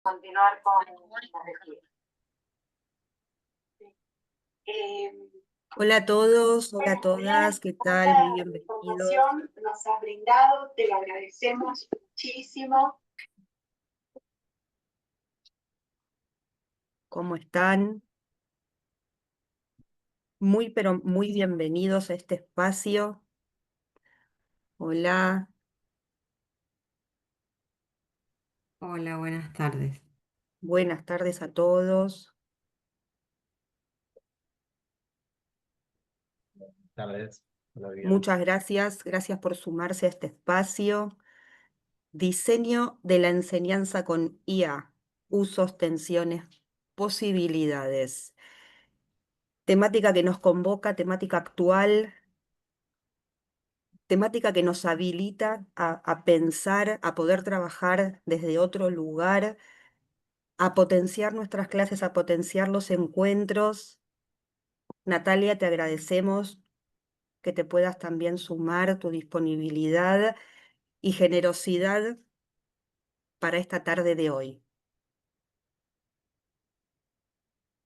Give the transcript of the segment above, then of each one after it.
continuar con la lectura. Hola a todos, hola a todas, ¿qué tal? Muy La bienvenidos. información nos has brindado, te lo agradecemos muchísimo. ¿Cómo están? Pero muy bienvenidos a este espacio. Hola, Hola, buenas tardes. buenas tardes a todos. Tardes. Hola, bien. Muchas gracias por sumarse a este espacio. Diseño de la enseñanza con IA, usos, tensiones, posibilidades. Temática que nos convoca, temática actual, temática que nos habilita a pensar, a poder trabajar desde otro lugar, a potenciar nuestras clases, a potenciar los encuentros. Natalia, te agradecemos que te puedas también sumar tu disponibilidad y generosidad para esta tarde de hoy.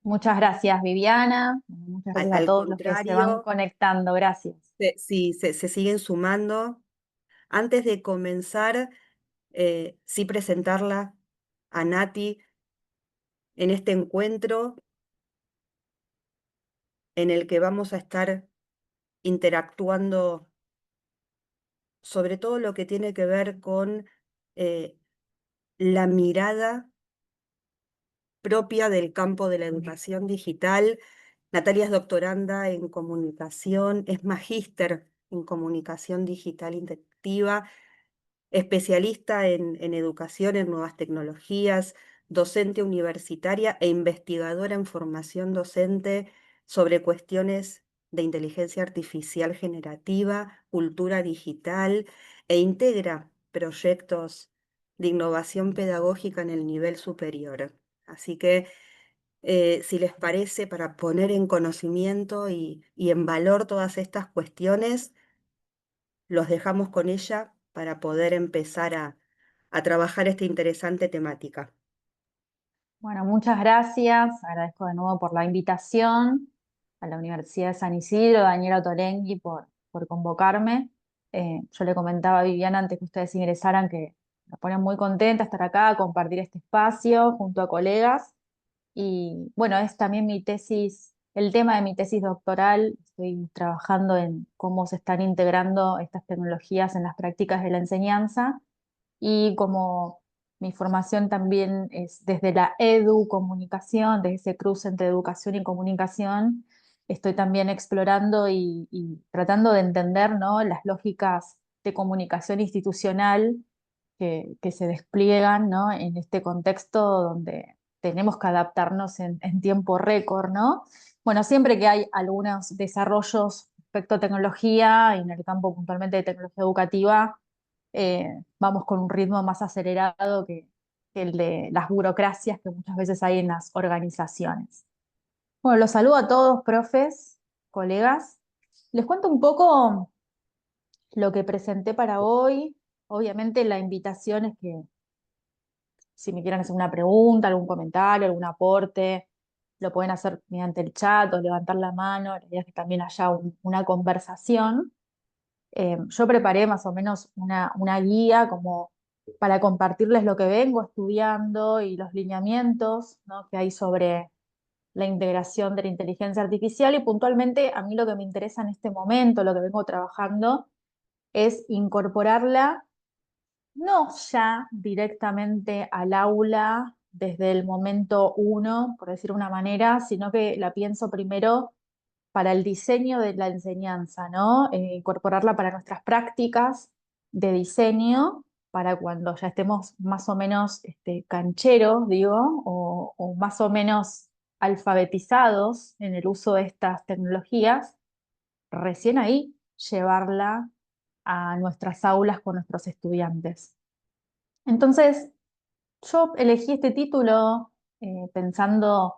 Muchas gracias, Viviana. Muchas gracias a Al todos los que se van contrario, conectando. Gracias. sí, se siguen sumando. Antes de comenzar, sí presentarla a Nati en este encuentro en el que vamos a estar interactuando sobre todo lo que tiene que ver con eh, la mirada propia del campo de la educación digital. Natalia es doctoranda en comunicación, es magíster en comunicación digital interactiva, especialista en educación en nuevas tecnologías, docente universitaria e investigadora en formación docente sobre cuestiones de inteligencia artificial generativa, cultura digital, e integra proyectos de innovación pedagógica en el nivel superior. Así que, si les parece, para poner en conocimiento y en valor todas estas cuestiones, los dejamos con ella para poder empezar a trabajar esta interesante temática. Bueno, muchas gracias. Agradezco de nuevo por la invitación a la Universidad de San Isidro, Daniela Tolenghi, por convocarme. Yo le comentaba a Viviana antes que ustedes ingresaran que me pone muy contenta estar acá, compartir este espacio junto a colegas. Y bueno, es también mi tesis, el tema de mi tesis doctoral. Estoy trabajando en cómo se están integrando estas tecnologías en las prácticas de la enseñanza. Y como mi formación también es desde la comunicación, desde ese cruce entre educación y comunicación, estoy también explorando y tratando de entender, ¿no?, las lógicas de comunicación institucional que se despliegan, ¿no?, en este contexto donde tenemos que adaptarnos en tiempo récord, ¿no? Bueno, siempre que hay algunos desarrollos respecto a tecnología y en el campo puntualmente de tecnología educativa, vamos con un ritmo más acelerado que el de las burocracias que muchas veces hay en las organizaciones. Bueno, los saludo a todos, profes, colegas. Les cuento un poco lo que presenté para hoy. Obviamente la invitación es que si me quieren hacer una pregunta, algún comentario, algún aporte, lo pueden hacer mediante el chat o levantar la mano. La idea es que también haya una conversación. Yo preparé más o menos una guía como para compartirles lo que vengo estudiando y los lineamientos, ¿no?, que hay sobre la integración de la inteligencia artificial, y puntualmente a mí lo que me interesa en este momento, lo que vengo trabajando, es incorporarla no ya directamente al aula desde el momento uno, por decir una manera, sino que la pienso primero para el diseño de la enseñanza, ¿no? Incorporarla para nuestras prácticas de diseño, para cuando ya estemos más o menos cancheros, digo, o más o menos alfabetizados en el uso de estas tecnologías, recién ahí llevarla a nuestras aulas con nuestros estudiantes. Entonces, yo elegí este título pensando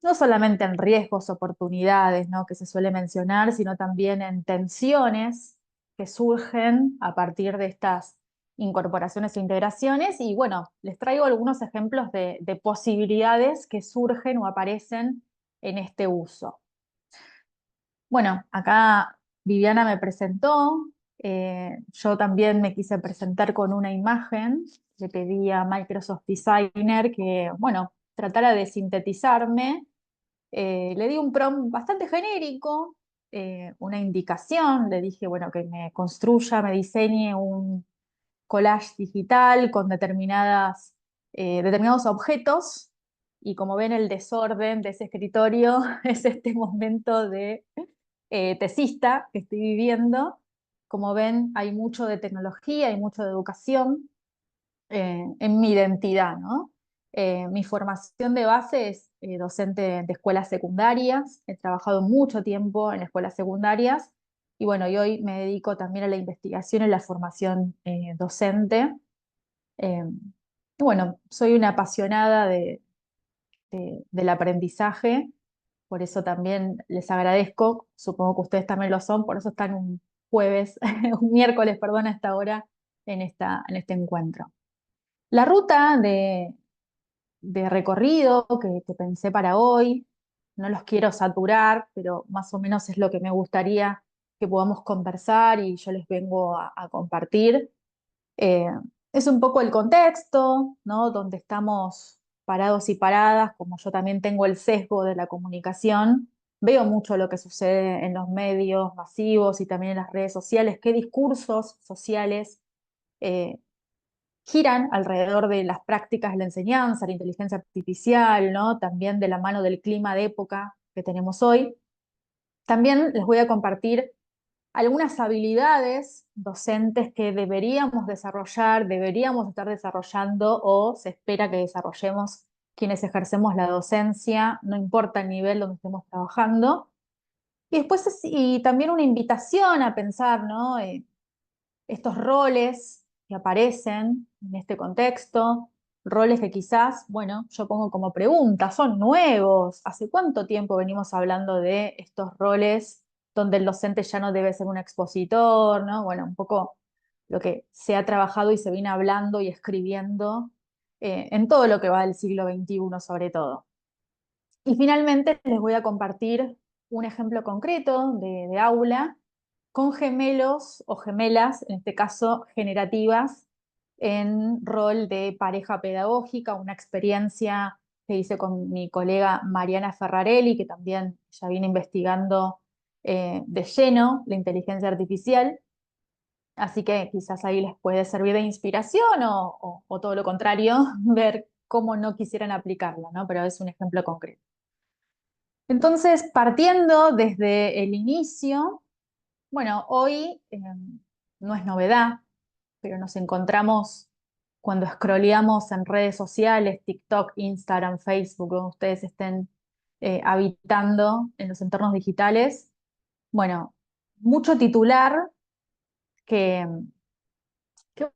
no solamente en riesgos, oportunidades, ¿no?, que se suele mencionar, sino también en tensiones que surgen a partir de estas incorporaciones e integraciones, y bueno, les traigo algunos ejemplos de posibilidades que surgen o aparecen en este uso. Bueno, acá Viviana me presentó, yo también me quise presentar con una imagen, le pedí a Microsoft Designer que, bueno, tratara de sintetizarme. Le di un prompt bastante genérico, una indicación, le dije, bueno, que me construya, me diseñe un collage digital con determinados objetos, y como ven el desorden de ese escritorio es este momento de tesista que estoy viviendo. Como ven, hay mucho de tecnología, hay mucho de educación en mi identidad, ¿no? Mi formación de base es docente de escuelas secundarias, he trabajado mucho tiempo en escuelas secundarias, y bueno, y hoy me dedico también a la investigación y la formación docente. Eh, y bueno, soy una apasionada del aprendizaje, por eso también les agradezco, supongo que ustedes también lo son, por eso están un jueves, un miércoles, perdón, a esta hora en este encuentro. La ruta de recorrido que pensé para hoy, no los quiero saturar, pero más o menos es lo que me gustaría que podamos conversar y yo les vengo a compartir. Eh, es un poco el contexto, ¿no? Donde estamos parados y paradas, como yo también tengo el sesgo de la comunicación, veo mucho lo que sucede en los medios masivos y también en las redes sociales, qué discursos sociales eh, giran alrededor de las prácticas de la enseñanza, la inteligencia artificial, ¿no? También de la mano del clima de época que tenemos hoy. También les voy a compartir algunas habilidades docentes que deberíamos desarrollar, deberíamos estar desarrollando o se espera que desarrollemos quienes ejercemos la docencia, no importa el nivel donde estemos trabajando. Y después y también una invitación a pensar, ¿no? Estos roles que aparecen en este contexto, roles que quizás, bueno, yo pongo como pregunta, ¿son nuevos? ¿Hace cuánto tiempo venimos hablando de estos roles donde el docente ya no debe ser un expositor, ¿no? Bueno, un poco lo que se ha trabajado y se viene hablando y escribiendo en todo lo que va del siglo XXI sobre todo. Y finalmente les voy a compartir un ejemplo concreto de aula con gemelos o gemelas, en este caso generativas, en rol de pareja pedagógica, una experiencia que hice con mi colega Mariana Ferrarelli, que también ya viene investigando de lleno la inteligencia artificial. Así que quizás ahí les puede servir de inspiración o todo lo contrario, ver cómo no quisieran aplicarla, ¿no? Pero es un ejemplo concreto. Entonces, partiendo desde el inicio, bueno, hoy no es novedad, pero nos encontramos cuando scrolleamos en redes sociales, TikTok, Instagram, Facebook, donde ustedes estén habitando en los entornos digitales. Bueno, mucho titular que,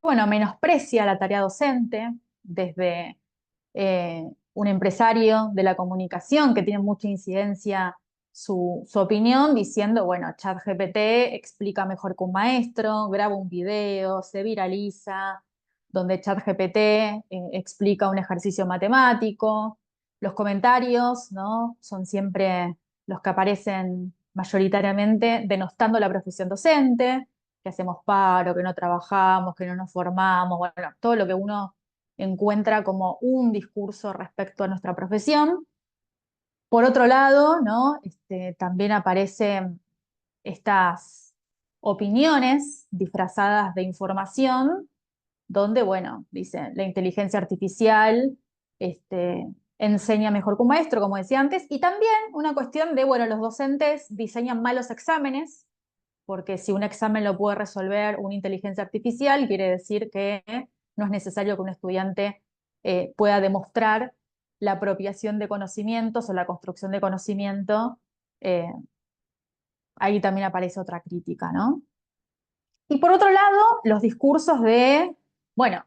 bueno, menosprecia la tarea docente desde un empresario de la comunicación que tiene mucha incidencia su opinión, diciendo, bueno, ChatGPT explica mejor que un maestro, graba un video, se viraliza, donde ChatGPT explica un ejercicio matemático. Los comentarios, ¿no? Son siempre los que aparecen mayoritariamente denostando la profesión docente, que hacemos paro, que no trabajamos, que no nos formamos, bueno, todo lo que uno encuentra como un discurso respecto a nuestra profesión. Por otro lado, ¿no? También aparecen estas opiniones disfrazadas de información, donde, bueno, dice, la inteligencia artificial enseña mejor que un maestro, como decía antes, y también una cuestión de, bueno, los docentes diseñan malos exámenes, porque si un examen lo puede resolver una inteligencia artificial, quiere decir que no es necesario que un estudiante pueda demostrar la apropiación de conocimientos o la construcción de conocimiento. eh, Ahí también aparece otra crítica, ¿no? Y por otro lado, los discursos de, bueno,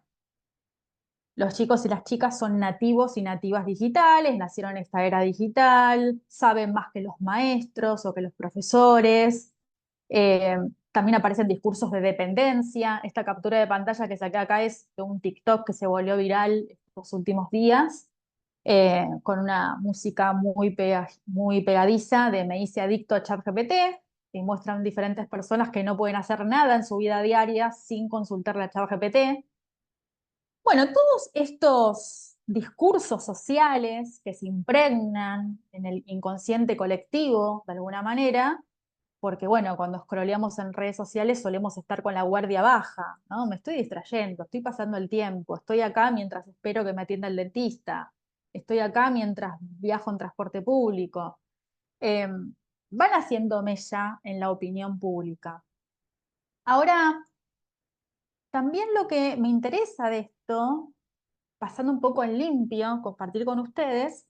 los chicos y las chicas son nativos y nativas digitales, nacieron en esta era digital, saben más que los maestros o que los profesores. También aparecen discursos de dependencia. Esta captura de pantalla que saqué acá es de un TikTok que se volvió viral estos últimos días, con una música muy pegadiza de Me hice adicto a ChatGPT, y muestran diferentes personas que no pueden hacer nada en su vida diaria sin consultarle a ChatGPT. Bueno, todos estos discursos sociales que se impregnan en el inconsciente colectivo, de alguna manera, porque bueno, cuando scrolleamos en redes sociales solemos estar con la guardia baja, ¿no? Me estoy distrayendo, estoy pasando el tiempo, estoy acá mientras espero que me atienda el dentista, estoy acá mientras viajo en transporte público. Van haciendo mella en la opinión pública. Ahora, también lo que me interesa de esto, pasando un poco en limpio, compartir con ustedes,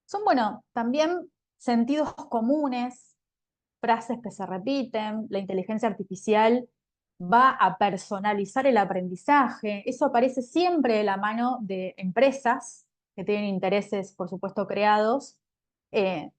son, bueno, también sentidos comunes, frases que se repiten. La inteligencia artificial va a personalizar el aprendizaje. Eso aparece siempre de la mano de empresas que tienen intereses, por supuesto, creados,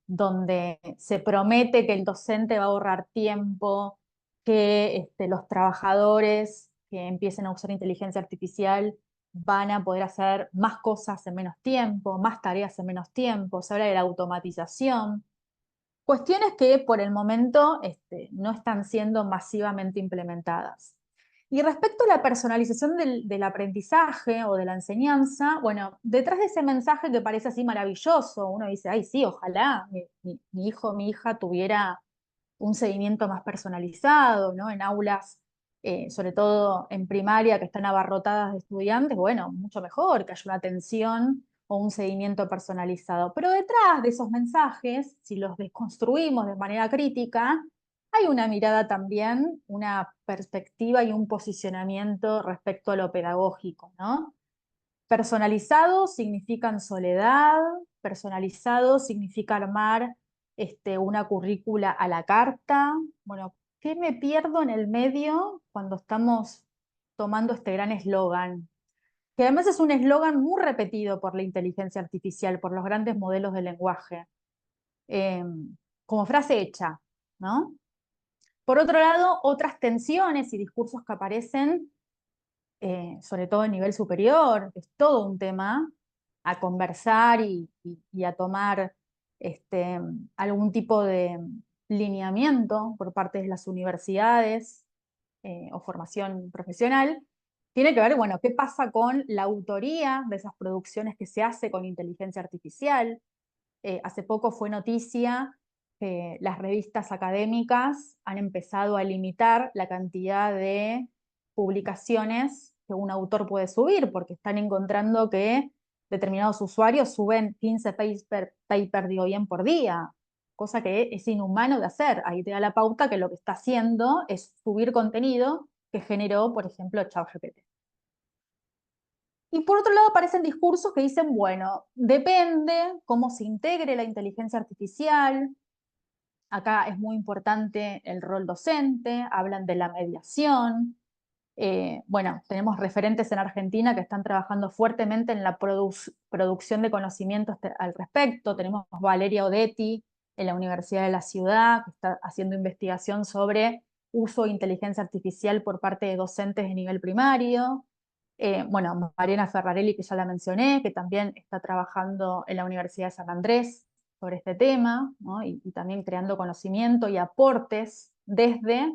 donde se promete que el docente va a ahorrar tiempo, que los trabajadores que empiecen a usar inteligencia artificial van a poder hacer más cosas en menos tiempo, más tareas en menos tiempo. Se habla de la automatización. Cuestiones que por el momento no están siendo masivamente implementadas. Y respecto a la personalización del aprendizaje o de la enseñanza, bueno, detrás de ese mensaje que parece así maravilloso, uno dice, ay, sí, ojalá mi hijo o mi hija tuviera un seguimiento más personalizado, ¿no? En aulas, sobre todo en primaria, que están abarrotadas de estudiantes, bueno, mucho mejor que haya una atención o un seguimiento personalizado. Pero detrás de esos mensajes, si los desconstruimos de manera crítica, hay una mirada también, una perspectiva y un posicionamiento respecto a lo pedagógico, ¿no? Personalizado significa soledad, personalizado significa armar una currícula a la carta. Bueno, ¿qué me pierdo en el medio cuando estamos tomando este gran eslogan? Que además es un eslogan muy repetido por la inteligencia artificial, por los grandes modelos de lenguaje, eh, como frase hecha, ¿no? Por otro lado, otras tensiones y discursos que aparecen, sobre todo a nivel superior, es todo un tema a conversar y a tomar algún tipo de lineamiento por parte de las universidades o formación profesional. Tiene que ver, bueno, qué pasa con la autoría de esas producciones que se hace con inteligencia artificial. Hace poco fue noticia que las revistas académicas han empezado a limitar la cantidad de publicaciones que un autor puede subir, porque están encontrando que determinados usuarios suben 15 papers, digo bien, por día, cosa que es inhumano de hacer. Ahí te da la pauta que lo que está haciendo es subir contenido que generó, por ejemplo, ChatGPT. Y por otro lado aparecen discursos que dicen, bueno, depende cómo se integre la inteligencia artificial. Acá es muy importante el rol docente, hablan de la mediación. Bueno, tenemos referentes en Argentina que están trabajando fuertemente en la producción de conocimientos al respecto. Tenemos Valeria Odetti en la Universidad de la Ciudad, que está haciendo investigación sobre uso de inteligencia artificial por parte de docentes de nivel primario. Bueno, Mariana Ferrarelli, que ya la mencioné, que también está trabajando en la Universidad de San Andrés sobre este tema, ¿no? Y también creando conocimiento y aportes desde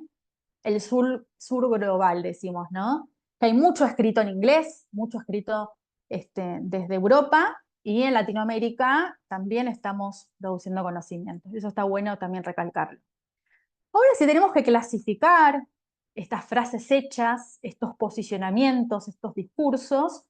el sur global, decimos, ¿no? Que hay mucho escrito en inglés, mucho escrito desde Europa, y en Latinoamérica también estamos produciendo conocimientos. Eso está bueno también recalcarlo. Ahora, si tenemos que clasificar estas frases hechas, estos posicionamientos, estos discursos,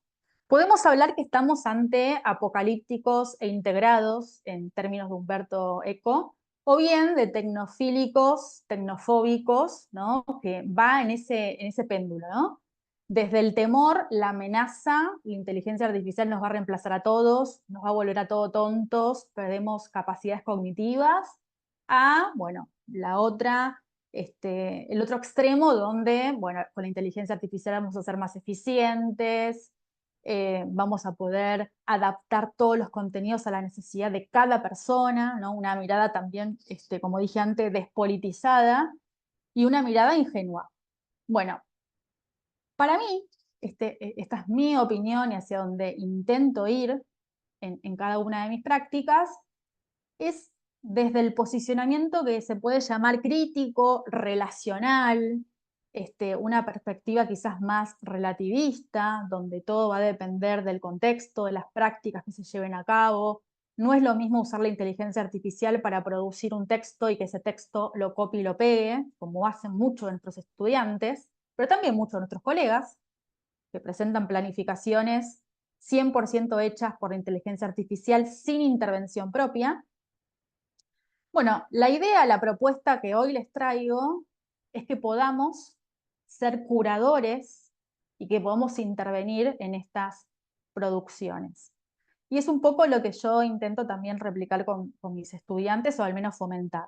podemos hablar que estamos ante apocalípticos e integrados, en términos de Humberto Eco, o bien de tecnofílicos, tecnofóbicos, ¿no? Que va en ese péndulo, ¿no? Desde el temor, la amenaza, la inteligencia artificial nos va a reemplazar a todos, nos va a volver a todos tontos, perdemos capacidades cognitivas, a, bueno, el otro extremo donde, bueno, con la inteligencia artificial vamos a ser más eficientes, vamos a poder adaptar todos los contenidos a la necesidad de cada persona, ¿no? Una mirada también, como dije antes, despolitizada, y una mirada ingenua. Bueno, para mí, esta es mi opinión y hacia donde intento ir en cada una de mis prácticas, es desde el posicionamiento que se puede llamar crítico, relacional, una perspectiva quizás más relativista, donde todo va a depender del contexto, de las prácticas que se lleven a cabo. No es lo mismo usar la inteligencia artificial para producir un texto y que ese texto lo copie y lo pegue, como hacen muchos de nuestros estudiantes, pero también muchos de nuestros colegas, que presentan planificaciones 100% hechas por la inteligencia artificial sin intervención propia. Bueno, la idea, la propuesta que hoy les traigo es que podamos ser curadores y que podamos intervenir en estas producciones. Y es un poco lo que yo intento también replicar con mis estudiantes, o al menos fomentar.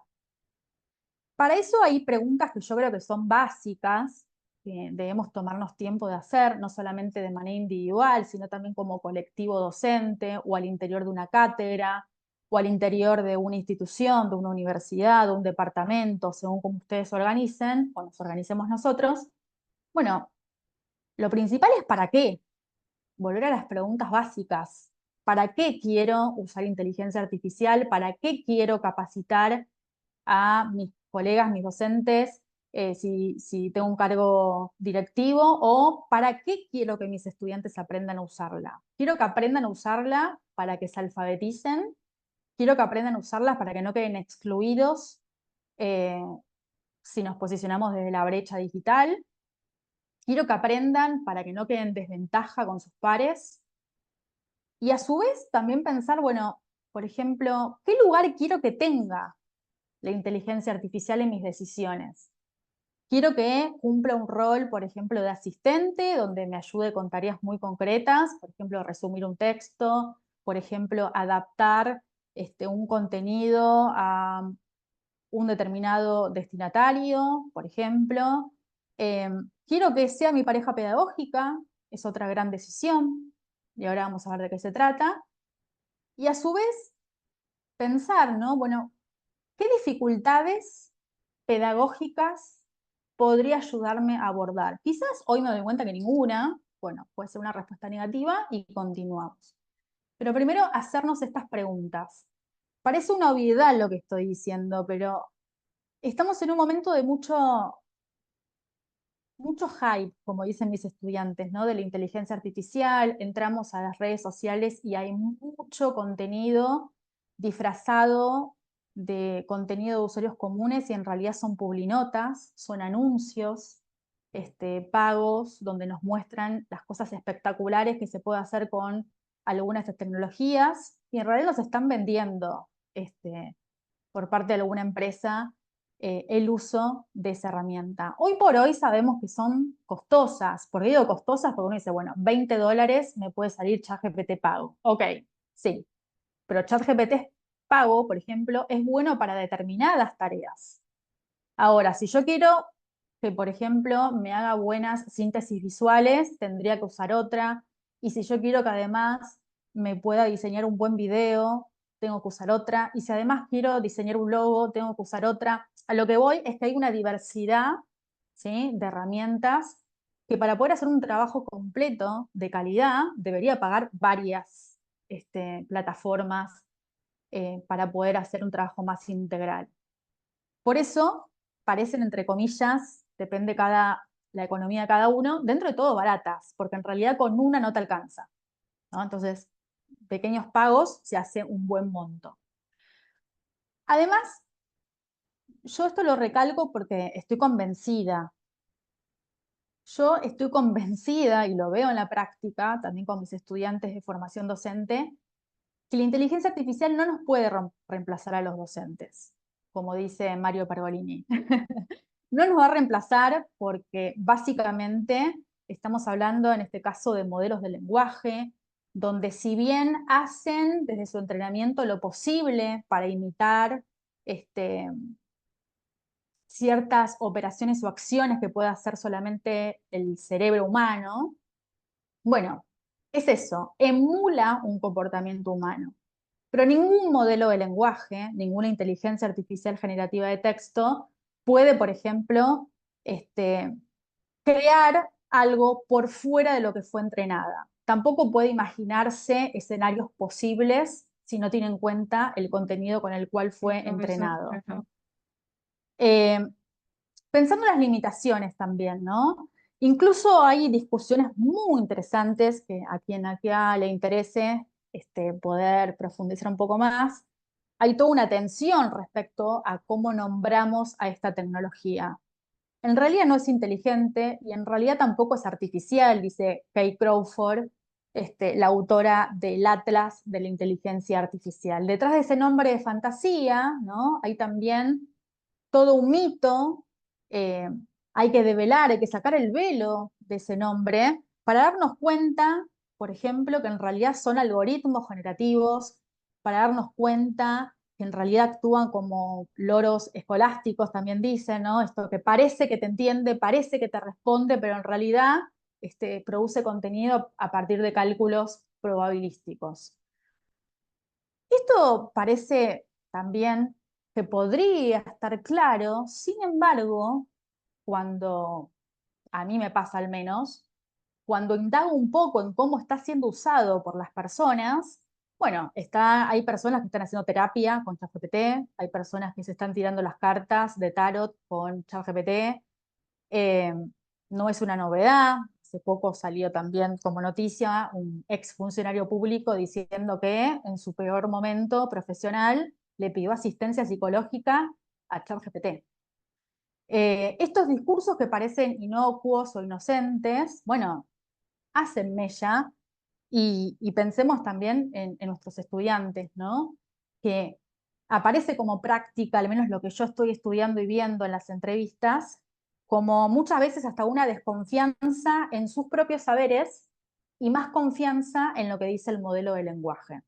Para eso hay preguntas que yo creo que son básicas, que debemos tomarnos tiempo de hacer, no solamente de manera individual, sino también como colectivo docente, o al interior de una cátedra, o al interior de una institución, de una universidad, de un departamento, según como ustedes se organicen, o nos organicemos nosotros. Bueno, lo principal es ¿para qué? Volver a las preguntas básicas. ¿Para qué quiero usar inteligencia artificial? ¿Para qué quiero capacitar a mis colegas, mis docentes, si tengo un cargo directivo? ¿O para qué quiero que mis estudiantes aprendan a usarla? Quiero que aprendan a usarla para que se alfabeticen. Quiero que aprendan a usarla para que no queden excluidos si nos posicionamos desde la brecha digital. Quiero que aprendan para que no queden en desventaja con sus pares. Y a su vez también pensar, bueno, por ejemplo, ¿qué lugar quiero que tenga la inteligencia artificial en mis decisiones? Quiero que cumpla un rol, por ejemplo, de asistente, donde me ayude con tareas muy concretas, por ejemplo, resumir un texto, por ejemplo, adaptar un contenido a un determinado destinatario, por ejemplo. Quiero que sea mi pareja pedagógica, es otra gran decisión, y ahora vamos a ver de qué se trata. Y a su vez, pensar, ¿no? Bueno, ¿qué dificultades pedagógicas podría ayudarme a abordar? Quizás hoy me doy cuenta que ninguna, bueno, puede ser una respuesta negativa y continuamos. Pero primero hacernos estas preguntas. Parece una obviedad lo que estoy diciendo, pero estamos en un momento de mucho hype, como dicen mis estudiantes, ¿no? De la inteligencia artificial. Entramos a las redes sociales y hay mucho contenido disfrazado de contenido de usuarios comunes y en realidad son publinotas, son anuncios pagos donde nos muestran las cosas espectaculares que se puede hacer con algunas de estas tecnologías y en realidad nos están vendiendo por parte de alguna empresa el uso de esa herramienta. Hoy por hoy sabemos que son costosas. ¿Por qué digo costosas? Porque uno dice, bueno, $20 me puede salir ChatGPT pago. Ok, sí. Pero ChatGPT pago, por ejemplo, es bueno para determinadas tareas. Ahora, si yo quiero que, por ejemplo, me haga buenas síntesis visuales, tendría que usar otra. Y si yo quiero que además me pueda diseñar un buen video, tengo que usar otra. Y si además quiero diseñar un logo, tengo que usar otra. A lo que voy es que hay una diversidad, ¿sí?, de herramientas que para poder hacer un trabajo completo de calidad debería pagar varias plataformas para poder hacer un trabajo más integral. Por eso parecen, entre comillas, depende la economía de cada uno, dentro de todo baratas, porque en realidad con una no te alcanza, ¿no? Entonces, pequeños pagos se hace un buen monto. Además, yo esto lo recalco porque estoy convencida. Yo estoy convencida, y lo veo en la práctica, también con mis estudiantes de formación docente, que la inteligencia artificial no nos puede reemplazar a los docentes, como dice Mario Pergolini. No nos va a reemplazar porque básicamente estamos hablando en este caso de modelos de lenguaje, donde si bien hacen desde su entrenamiento lo posible para imitar ciertas operaciones o acciones que puede hacer solamente el cerebro humano, bueno, es eso, emula un comportamiento humano. Pero ningún modelo de lenguaje, ninguna inteligencia artificial generativa de texto puede, por ejemplo, crear algo por fuera de lo que fue entrenada. Tampoco puede imaginarse escenarios posibles si no tiene en cuenta el contenido con el cual fue entrenado. Pensando en las limitaciones también, ¿no? Incluso hay discusiones muy interesantes que a quien acá le interese poder profundizar un poco más. Hay toda una tensión respecto a cómo nombramos a esta tecnología. En realidad no es inteligente y en realidad tampoco es artificial, dice Kay Crawford, la autora del Atlas de la Inteligencia Artificial. Detrás de ese nombre de fantasía, ¿no? Hay también todo un mito, hay que develar, hay que sacar el velo de ese nombre para darnos cuenta, por ejemplo, que en realidad son algoritmos generativos, para darnos cuenta que en realidad actúan como loros escolásticos, también dicen, ¿no? Esto que parece que te entiende, parece que te responde, pero en realidad produce contenido a partir de cálculos probabilísticos. Esto parece también que podría estar claro, sin embargo, cuando a mí me pasa al menos, cuando indago un poco en cómo está siendo usado por las personas, bueno, hay personas que están haciendo terapia con ChatGPT, hay personas que se están tirando las cartas de tarot con ChatGPT, no es una novedad. Hace poco salió también como noticia un ex funcionario público diciendo que en su peor momento profesional le pidió asistencia psicológica a ChatGPT. Estos discursos que parecen inocuos o inocentes, bueno, hacen mella y pensemos también en nuestros estudiantes, ¿no? Que aparece como práctica, al menos lo que yo estoy estudiando y viendo en las entrevistas, como muchas veces hasta una desconfianza en sus propios saberes y más confianza en lo que dice el modelo de lenguaje.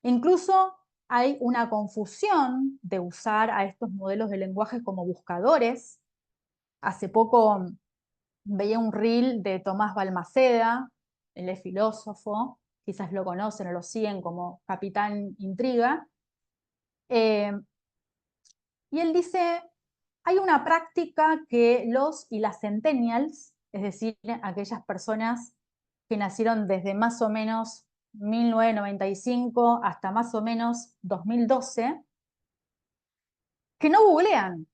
Incluso hay una confusión de usar a estos modelos de lenguaje como buscadores. Hace poco veía un reel de Tomás Balmaceda, él es filósofo, quizás lo conocen o lo siguen como Capitán Intriga, y él dice, hay una práctica que los y las centennials, es decir, aquellas personas que nacieron desde más o menos 1995 hasta más o menos 2012, que no googlean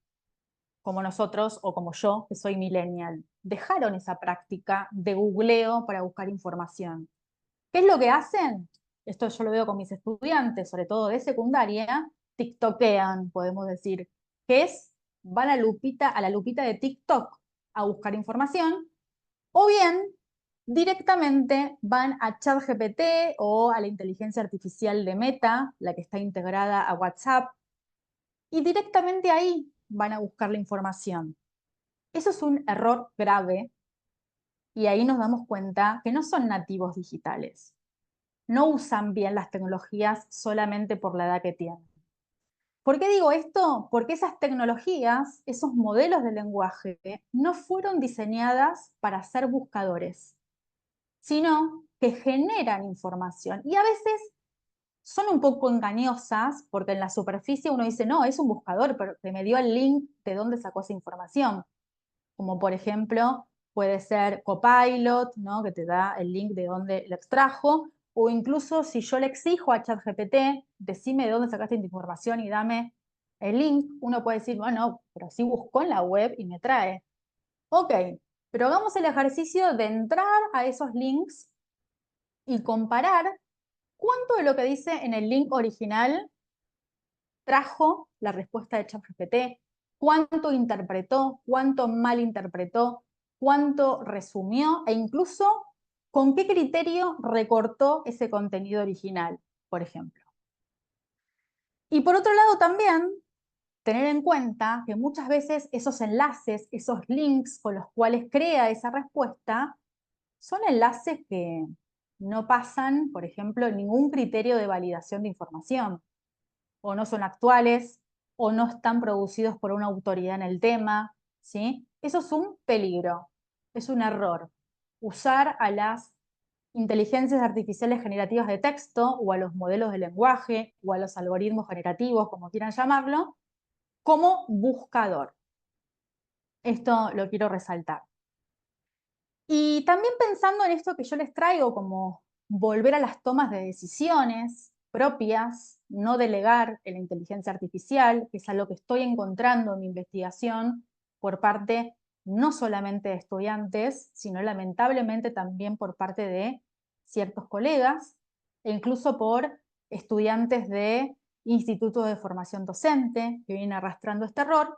como nosotros o como yo, que soy millennial. Dejaron esa práctica de googleo para buscar información. ¿Qué es lo que hacen? Esto yo lo veo con mis estudiantes, sobre todo de secundaria, tiktokean, podemos decir, que es, van a la lupita de TikTok a buscar información, o bien directamente van a ChatGPT o a la inteligencia artificial de Meta, la que está integrada a WhatsApp, y directamente ahí van a buscar la información. Eso es un error grave y ahí nos damos cuenta que no son nativos digitales. No usan bien las tecnologías solamente por la edad que tienen. ¿Por qué digo esto? Porque esas tecnologías, esos modelos de lenguaje, no fueron diseñadas para ser buscadores, sino que generan información. Y a veces son un poco engañosas, porque en la superficie uno dice, no, es un buscador, pero que me dio el link de dónde sacó esa información. Como por ejemplo, puede ser Copilot, ¿no? Que te da el link de dónde lo extrajo, o incluso si yo le exijo a ChatGPT, decime de dónde sacaste esta información y dame el link, uno puede decir, bueno, pero sí buscó en la web y me trae. Ok, pero hagamos el ejercicio de entrar a esos links y comparar cuánto de lo que dice en el link original trajo la respuesta de ChatGPT, cuánto interpretó, cuánto malinterpretó, cuánto resumió e incluso con qué criterio recortó ese contenido original, por ejemplo. Y por otro lado también tener en cuenta que muchas veces esos enlaces, esos links con los cuales crea esa respuesta, son enlaces que no pasan, por ejemplo, ningún criterio de validación de información, o no son actuales, o no están producidos por una autoridad en el tema, ¿sí? Eso es un peligro, es un error. Usar a las inteligencias artificiales generativas de texto, o a los modelos de lenguaje, o a los algoritmos generativos, como quieran llamarlo, como buscador. Esto lo quiero resaltar. Y también pensando en esto que yo les traigo como volver a las tomas de decisiones propias, no delegar en la inteligencia artificial, que es algo que estoy encontrando en mi investigación por parte no solamente de estudiantes, sino lamentablemente también por parte de ciertos colegas e incluso por estudiantes de institutos de formación docente que vienen arrastrando este error,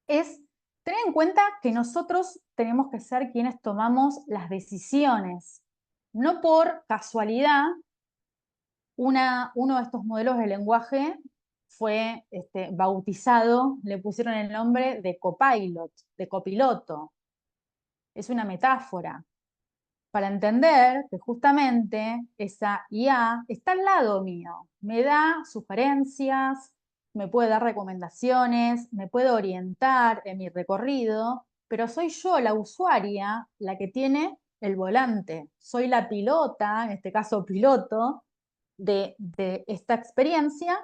es tener en cuenta que nosotros tenemos que ser quienes tomamos las decisiones. No por casualidad, uno de estos modelos de lenguaje fue bautizado, le pusieron el nombre de copilot, de copiloto. Es una metáfora para entender que justamente esa IA está al lado mío, me da sugerencias, me puede dar recomendaciones, me puede orientar en mi recorrido, pero soy yo, la usuaria, la que tiene el volante. Soy la pilota, en este caso piloto, de esta experiencia.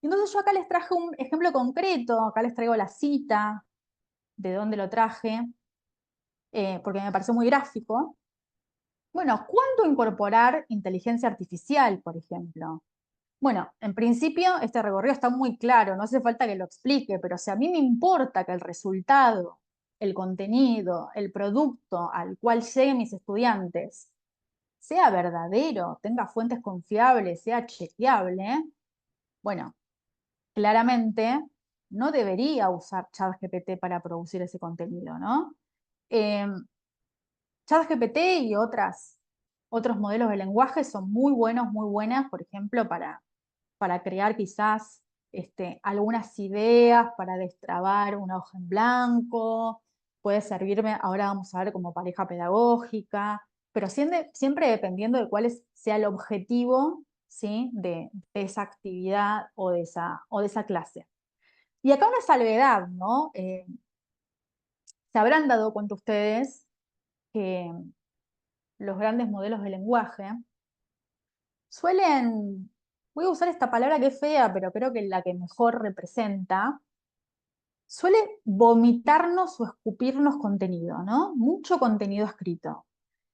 Entonces yo acá les traje un ejemplo concreto, acá les traigo la cita de dónde lo traje, porque me pareció muy gráfico. Bueno, ¿cuándo incorporar inteligencia artificial, por ejemplo? Bueno, en principio este recorrido está muy claro, no hace falta que lo explique, pero si a mí me importa que el resultado, el contenido, el producto al cual lleguen mis estudiantes sea verdadero, tenga fuentes confiables, sea chequeable, bueno, claramente no debería usar ChatGPT para producir ese contenido, ¿no? ChatGPT y otros modelos de lenguaje son muy buenos, muy buenas, por ejemplo, para crear quizás algunas ideas, para destrabar una hoja en blanco, puede servirme, ahora vamos a ver, como pareja pedagógica, pero siempre dependiendo de cuál sea el objetivo, ¿sí?, de esa actividad o de esa clase. Y acá una salvedad, ¿no? Se habrán dado cuenta ustedes que los grandes modelos de lenguaje suelen, voy a usar esta palabra que es fea, pero creo que es la que mejor representa, suele vomitarnos o escupirnos contenido, ¿no? Mucho contenido escrito.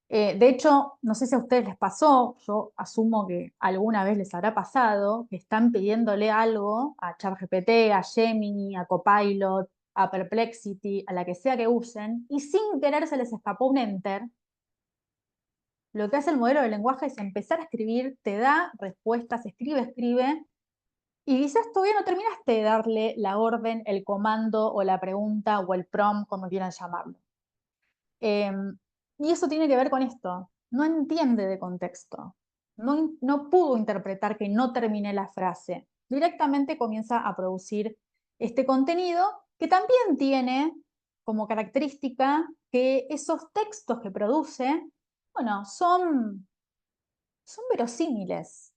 De hecho, no sé si a ustedes les pasó, yo asumo que alguna vez les habrá pasado, que están pidiéndole algo a ChatGPT, a Gemini, a Copilot, a Perplexity, a la que sea que usen, y sin querer se les escapó un enter. Lo que hace el modelo de lenguaje es empezar a escribir, te da respuestas, escribe, y quizás todavía no terminaste de darle la orden, el comando o la pregunta o el prompt, como quieran llamarlo. Y eso tiene que ver con esto. No entiende de contexto. No pudo interpretar que no terminé la frase. Directamente comienza a producir este contenido que también tiene como característica que esos textos que produce, bueno, son verosímiles.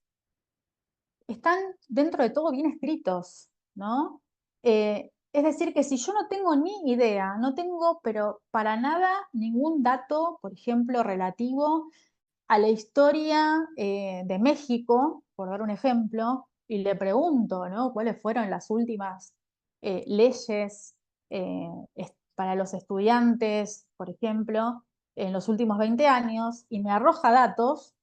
Están dentro de todo bien escritos, ¿no? Es decir, que si yo no tengo ni idea, no tengo, pero para nada, ningún dato, por ejemplo, relativo a la historia de México, por dar un ejemplo, y le pregunto, ¿no?, cuáles fueron las últimas leyes para los estudiantes, por ejemplo, en los últimos 20 años, y me arroja datos,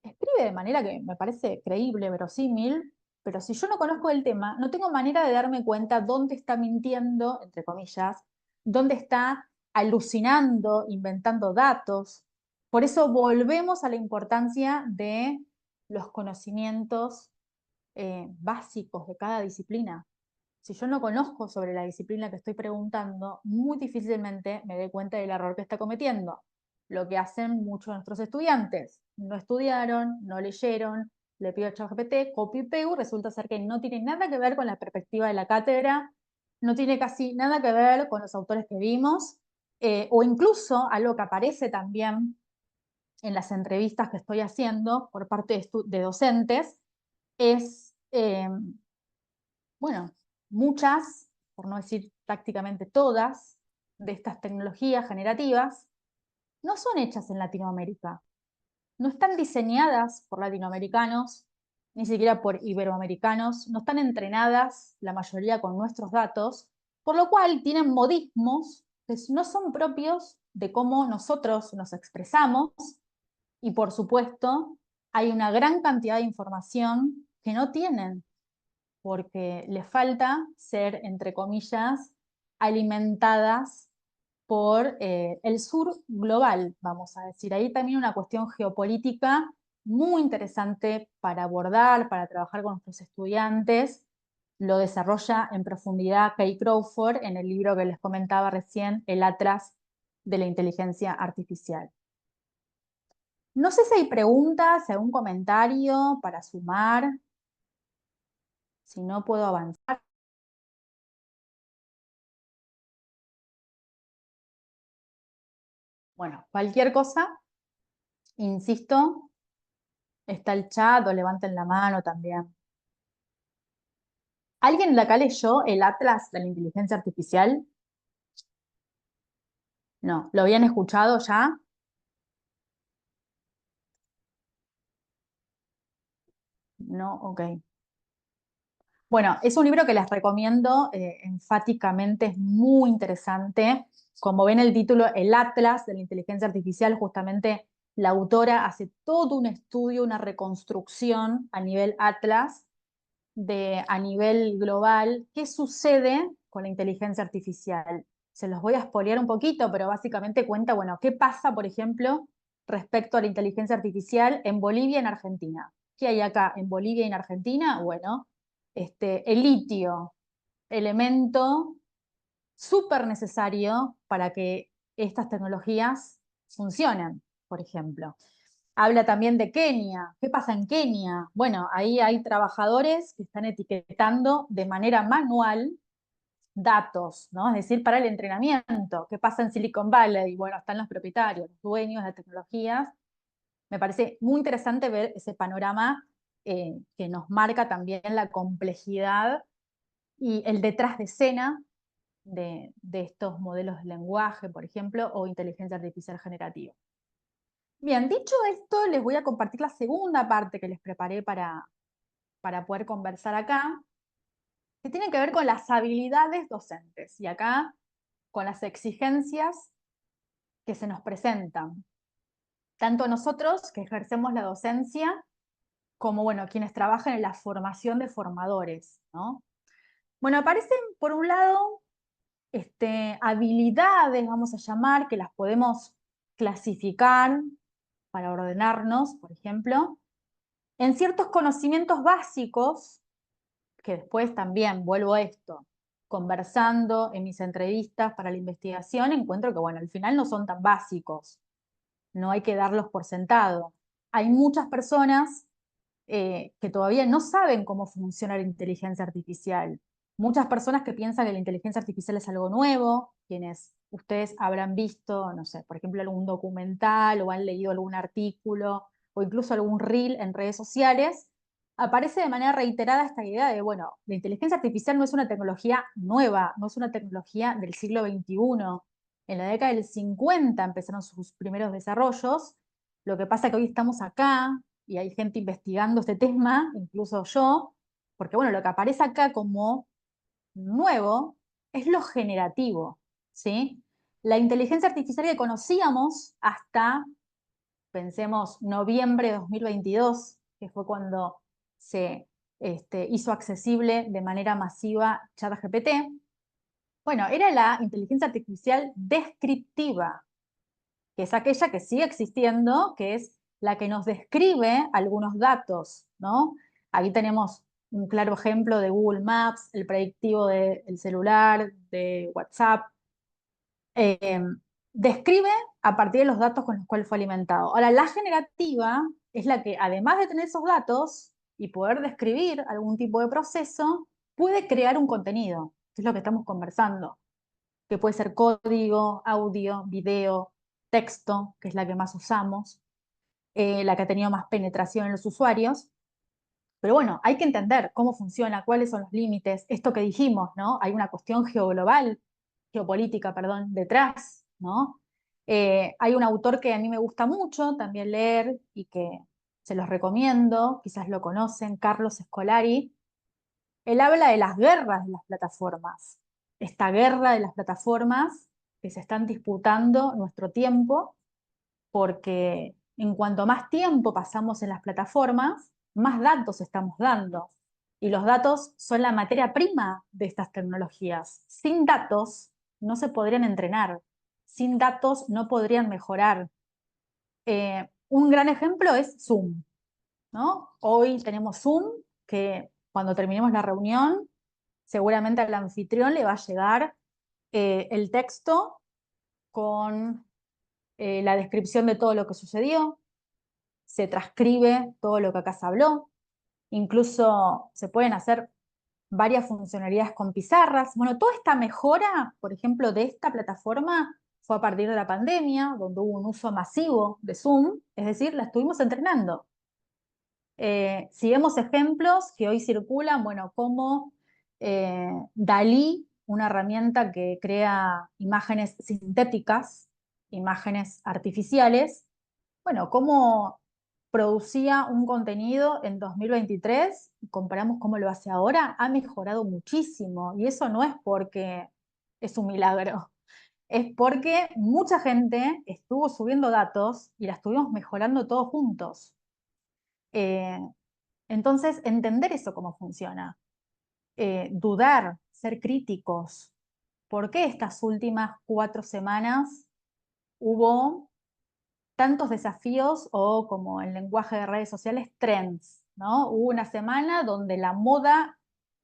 escribe de manera que me parece creíble, verosímil, pero si yo no conozco el tema, no tengo manera de darme cuenta dónde está mintiendo, entre comillas, dónde está alucinando, inventando datos. Por eso volvemos a la importancia de los conocimientos básicos de cada disciplina. Si yo no conozco sobre la disciplina que estoy preguntando, muy difícilmente me doy cuenta del error que está cometiendo. Lo que hacen muchos de nuestros estudiantes. No estudiaron, no leyeron, le pido a ChatGPT, copy y pego, resulta ser que no tiene nada que ver con la perspectiva de la cátedra, no tiene casi nada que ver con los autores que vimos, o incluso algo que aparece también en las entrevistas que estoy haciendo por parte de docentes, es, bueno, muchas, por no decir prácticamente todas, de estas tecnologías generativas no son hechas en Latinoamérica. No están diseñadas por latinoamericanos, ni siquiera por iberoamericanos, no están entrenadas, la mayoría con nuestros datos. por lo cual tienen modismos que no son propios de cómo nosotros nos expresamos, y por supuesto hay una gran cantidad de información que no tienen, porque les falta ser, entre comillas, alimentadas por el sur global, vamos a decir. Ahí también una cuestión geopolítica muy interesante para abordar, para trabajar con nuestros estudiantes. Lo desarrolla en profundidad Kay Crawford en el libro que les comentaba recién, El Atlas de la Inteligencia Artificial. No sé si hay preguntas, algún comentario para sumar. Si no, puedo avanzar. Bueno, cualquier cosa, insisto, está el chat o levanten la mano también. ¿Alguien de acá leyó el Atlas de la Inteligencia Artificial? No, ¿lo habían escuchado ya? No, ok. Bueno, es un libro que les recomiendo enfáticamente, es muy interesante. Como ven el título, el Atlas de la Inteligencia Artificial, justamente la autora hace todo un estudio, una reconstrucción a nivel Atlas, a nivel global, qué sucede con la inteligencia artificial. Se los voy a spoilear un poquito, pero básicamente cuenta, bueno, qué pasa, por ejemplo, respecto a la inteligencia artificial en Bolivia y en Argentina. ¿Qué hay acá en Bolivia y en Argentina? Bueno, el litio, elemento súper necesario para que estas tecnologías funcionen, por ejemplo. Habla también de Kenia. ¿Qué pasa en Kenia? Bueno, ahí hay trabajadores que están etiquetando de manera manual datos, ¿no? Es decir, para el entrenamiento. ¿Qué pasa en Silicon Valley? Bueno, están los propietarios, los dueños de tecnologías. Me parece muy interesante ver ese panorama que nos marca también la complejidad y el detrás de escena de estos modelos de lenguaje, por ejemplo, o inteligencia artificial generativa. Bien, dicho esto, les voy a compartir la segunda parte que les preparé para poder conversar acá, que tiene que ver con las habilidades docentes, y acá con las exigencias que se nos presentan, tanto nosotros que ejercemos la docencia, como bueno, quienes trabajan en la formación de formadores, ¿no? Bueno, aparecen por un lado habilidades, vamos a llamar, que las podemos clasificar para ordenarnos, por ejemplo, en ciertos conocimientos básicos, que después también vuelvo a esto, conversando en mis entrevistas para la investigación, encuentro que, bueno, al final no son tan básicos, no hay que darlos por sentado. Hay muchas personas que todavía no saben cómo funciona la inteligencia artificial. Muchas personas que piensan que la inteligencia artificial es algo nuevo, quienes ustedes habrán visto, no sé, por ejemplo, algún documental o han leído algún artículo o incluso algún reel en redes sociales, aparece de manera reiterada esta idea de, bueno, la inteligencia artificial no es una tecnología nueva, no es una tecnología del siglo XXI. En la década del 50 empezaron sus primeros desarrollos. Lo que pasa es que hoy estamos acá, y hay gente investigando este tema, incluso yo, porque bueno, lo que aparece acá como nuevo es lo generativo, ¿sí? La inteligencia artificial que conocíamos hasta, pensemos, noviembre de 2022, que fue cuando se hizo accesible de manera masiva ChatGPT, bueno, era la inteligencia artificial descriptiva, que es aquella que sigue existiendo, que es la que nos describe algunos datos, ¿no? Aquí tenemos un claro ejemplo de Google Maps, el predictivo del celular, de WhatsApp. Describe a partir de los datos con los cuales fue alimentado. Ahora, la generativa es la que, además de tener esos datos y poder describir algún tipo de proceso, puede crear un contenido, que es lo que estamos conversando, que puede ser código, audio, video, texto, que es la que más usamos, la que ha tenido más penetración en los usuarios. Pero bueno, hay que entender cómo funciona, cuáles son los límites, esto que dijimos, ¿no? Hay una cuestión geopolítica, perdón, detrás, ¿no? Hay un autor que a mí me gusta mucho también leer y que se los recomiendo, quizás lo conocen, Carlos Scolari. Él habla de las guerras de las plataformas. esta guerra de las plataformas que se están disputando nuestro tiempo, porque en cuanto más tiempo pasamos en las plataformas, más datos estamos dando. Y los datos son la materia prima de estas tecnologías. Sin datos no se podrían entrenar. Sin datos no podrían mejorar. Un gran ejemplo es Zoom, ¿no? Hoy tenemos Zoom, que cuando terminemos la reunión, seguramente al anfitrión le va a llegar el texto con la descripción de todo lo que sucedió, se transcribe todo lo que acá se habló, incluso se pueden hacer varias funcionalidades con pizarras. Bueno, toda esta mejora, por ejemplo, de esta plataforma fue a partir de la pandemia, donde hubo un uso masivo de Zoom, es decir, la estuvimos entrenando. Si vemos ejemplos que hoy circulan, bueno, como Dalí, una herramienta que crea imágenes sintéticas, imágenes artificiales, bueno, cómo producía un contenido en 2023, y comparamos cómo lo hace ahora, ha mejorado muchísimo. Y eso no es porque es un milagro, es porque mucha gente estuvo subiendo datos y la estuvimos mejorando todos juntos. Entonces, entender eso cómo funciona, dudar, ser críticos. ¿Por qué estas últimas 4 semanas hubo tantos desafíos o, como en lenguaje de redes sociales, trends, ¿no? Hubo una semana donde la moda,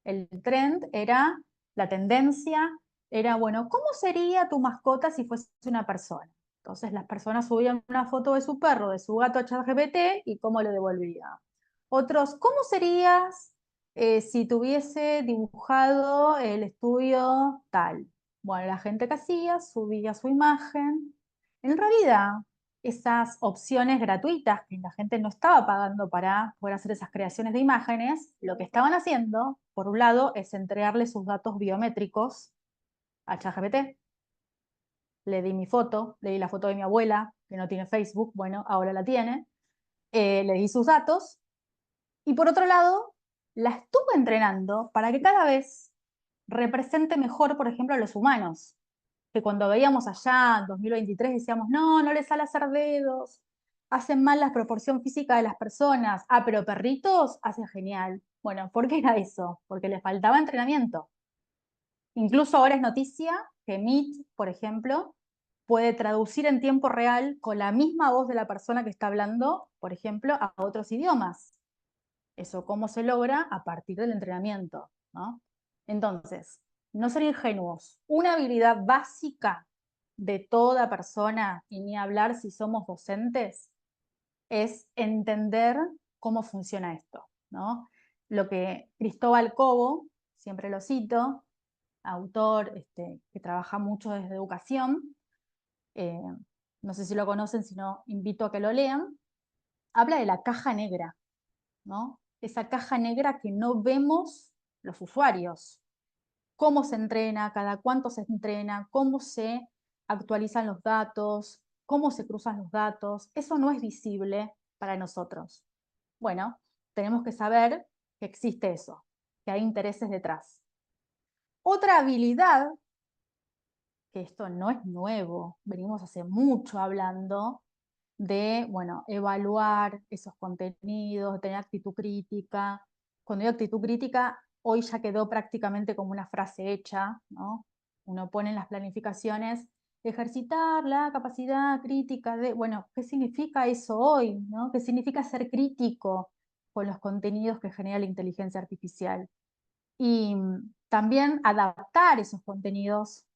el trend era, la tendencia era, bueno, ¿cómo sería tu mascota si fuese una persona? Entonces las personas subían una foto de su perro, de su gato a ChatGPT y cómo lo devolvía. Otros, ¿cómo serías si tuviese dibujado el estudio tal? Bueno, la gente que hacía subía su imagen. En realidad, esas opciones gratuitas que la gente no estaba pagando para poder hacer esas creaciones de imágenes, lo que estaban haciendo, por un lado, es entregarle sus datos biométricos a ChatGPT. Le di mi foto, le di la foto de mi abuela, que no tiene Facebook, bueno, ahora la tiene. Le di sus datos. Y por otro lado, la estuve entrenando para que cada vez represente mejor, por ejemplo, a los humanos. Que cuando veíamos allá en 2023 decíamos, no, no les sale hacer dedos, hacen mal la proporción física de las personas. Ah, pero perritos hacen genial. Bueno, ¿por qué era eso? Porque les faltaba entrenamiento. Incluso ahora es noticia que Meet, por ejemplo, puede traducir en tiempo real con la misma voz de la persona que está hablando, por ejemplo, a otros idiomas. Eso cómo se logra a partir del entrenamiento, ¿no? Entonces, no ser ingenuos. Una habilidad básica de toda persona, y ni hablar si somos docentes, es entender cómo funciona esto, ¿no? Lo que Cristóbal Cobo, siempre lo cito, autor que trabaja mucho desde educación, no sé si lo conocen, si no, invito a que lo lean, habla de la caja negra, ¿no? Esa caja negra que no vemos los usuarios. Cómo se entrena, cada cuánto se entrena, cómo se actualizan los datos, cómo se cruzan los datos. Eso no es visible para nosotros. Bueno, tenemos que saber que existe eso, que hay intereses detrás. Otra habilidad, que esto no es nuevo, venimos hace mucho hablando de, bueno, evaluar esos contenidos, tener actitud crítica. Cuando digo actitud crítica, hoy ya quedó prácticamente como una frase hecha, ¿no? Uno pone en las planificaciones ejercitar la capacidad crítica de, bueno, ¿qué significa eso hoy, ¿no? ¿Qué significa ser crítico con los contenidos que genera la inteligencia artificial? Y también adaptar esos contenidos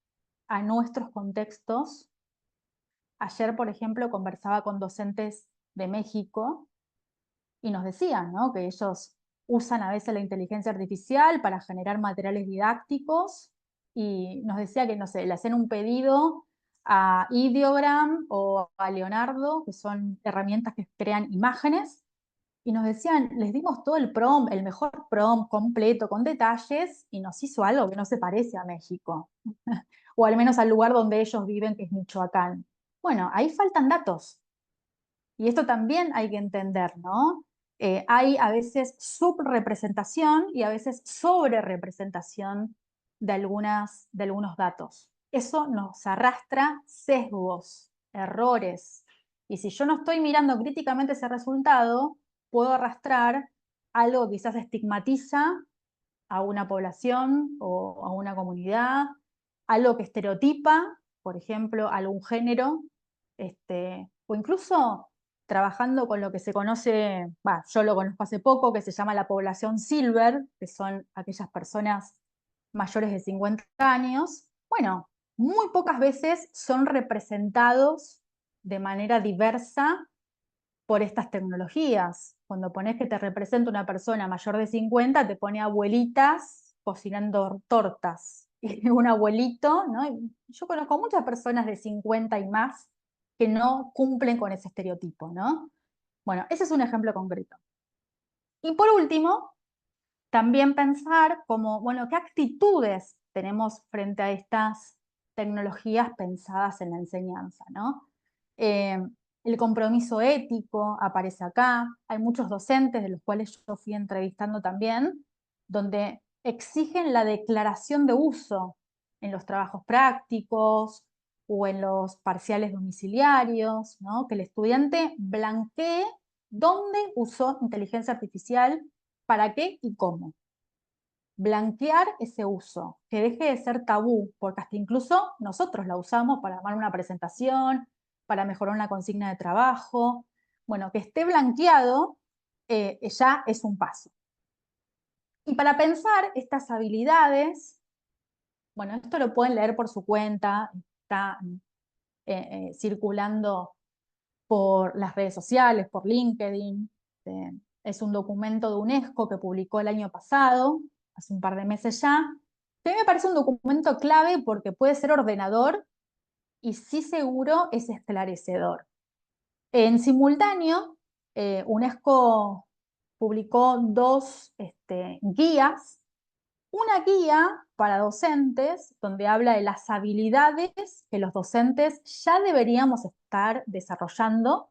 a nuestros contextos. Ayer, por ejemplo, conversaba con docentes de México y nos decían, ¿no?, que ellos usan a veces la inteligencia artificial para generar materiales didácticos y nos decía que, no sé, le hacen un pedido a Ideogram o a Leonardo, que son herramientas que crean imágenes, y nos decían, les dimos todo el prompt, el mejor prompt completo, con detalles, y nos hizo algo que no se parece a México, o al menos al lugar donde ellos viven, que es Michoacán. Bueno, ahí faltan datos. Y esto también hay que entender, ¿no? Hay a veces subrepresentación y a veces sobrerepresentación de algunos datos. Eso nos arrastra sesgos, errores. Y si yo no estoy mirando críticamente ese resultado, puedo arrastrar algo que quizás estigmatiza a una población o a una comunidad, algo que estereotipa, por ejemplo, algún género, o incluso trabajando con lo que se conoce, yo lo conozco hace poco, que se llama la población silver, que son aquellas personas mayores de 50 años. Bueno, muy pocas veces son representados de manera diversa por estas tecnologías. Cuando pones que te representa una persona mayor de 50, te pone abuelitas cocinando tortas. Y un abuelito, ¿no? Yo conozco muchas personas de 50 y más que no cumplen con ese estereotipo, ¿no? Bueno, ese es un ejemplo concreto. Y por último, también pensar como, bueno, ¿qué actitudes tenemos frente a estas tecnologías pensadas en la enseñanza, ¿no? El compromiso ético aparece acá. Hay muchos docentes, de los cuales yo fui entrevistando también, donde exigen la declaración de uso en los trabajos prácticos o en los parciales domiciliarios, ¿no? Que el estudiante blanquee dónde usó inteligencia artificial, para qué y cómo. Blanquear ese uso, que deje de ser tabú, porque hasta incluso nosotros la usamos para armar una presentación, para mejorar una consigna de trabajo. Bueno, que esté blanqueado ya es un paso. Y para pensar estas habilidades, bueno, esto lo pueden leer por su cuenta, está circulando por las redes sociales, por LinkedIn. Es un documento de UNESCO que publicó el año pasado, hace un par de meses ya, que a mí me parece un documento clave porque puede ser ordenador y sí seguro es esclarecedor. En simultáneo, UNESCO publicó dos guías. Una guía para docentes donde habla de las habilidades que los docentes ya deberíamos estar desarrollando,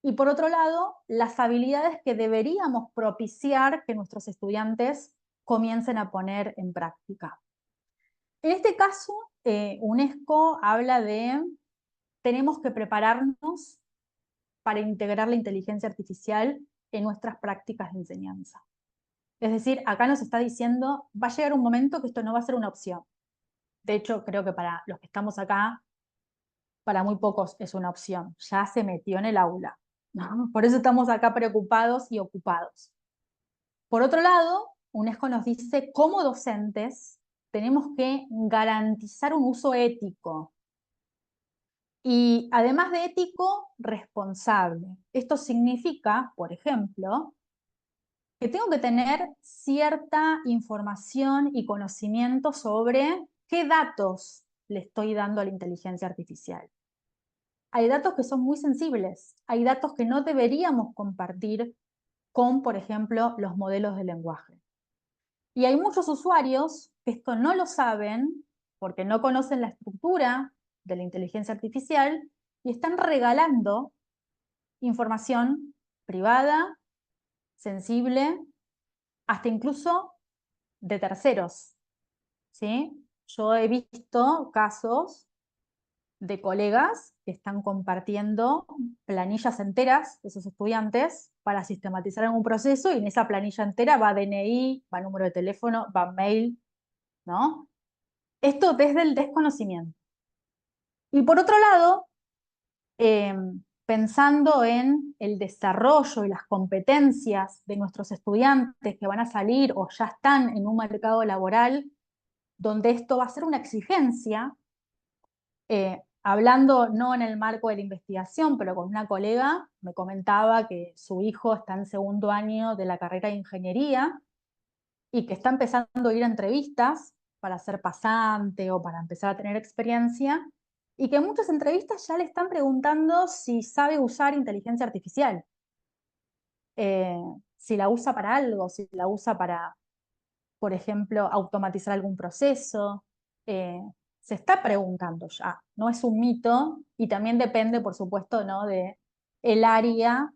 y por otro lado, las habilidades que deberíamos propiciar que nuestros estudiantes comiencen a poner en práctica. En este caso, UNESCO habla de tenemos que prepararnos para integrar la inteligencia artificial en nuestras prácticas de enseñanza. Es decir, acá nos está diciendo, va a llegar un momento que esto no va a ser una opción. De hecho, creo que para los que estamos acá, para muy pocos es una opción. Ya se metió en el aula, ¿no? Por eso estamos acá preocupados y ocupados. Por otro lado, UNESCO nos dice, como docentes, tenemos que garantizar un uso ético. Y además de ético, responsable. Esto significa, por ejemplo, que tengo que tener cierta información y conocimiento sobre qué datos le estoy dando a la inteligencia artificial. Hay datos que son muy sensibles, hay datos que no deberíamos compartir con, por ejemplo, los modelos de lenguaje. Y hay muchos usuarios que esto no lo saben porque no conocen la estructura de la inteligencia artificial y están regalando información privada, sensible, hasta incluso de terceros, ¿sí? Yo he visto casos de colegas que están compartiendo planillas enteras de sus estudiantes para sistematizar en un proceso, y en esa planilla entera va DNI, va número de teléfono, va mail, ¿no? Esto desde el desconocimiento. Y por otro lado, pensando en el desarrollo y las competencias de nuestros estudiantes que van a salir o ya están en un mercado laboral donde esto va a ser una exigencia, hablando no en el marco de la investigación, pero con una colega me comentaba que su hijo está en segundo año de la carrera de ingeniería y que está empezando a ir a entrevistas para ser pasante o para empezar a tener experiencia, y que en muchas entrevistas ya le están preguntando si sabe usar inteligencia artificial, si la usa para algo, si la usa para, por ejemplo, automatizar algún proceso. Se está preguntando ya, no es un mito, y también depende, por supuesto, ¿no?, de el área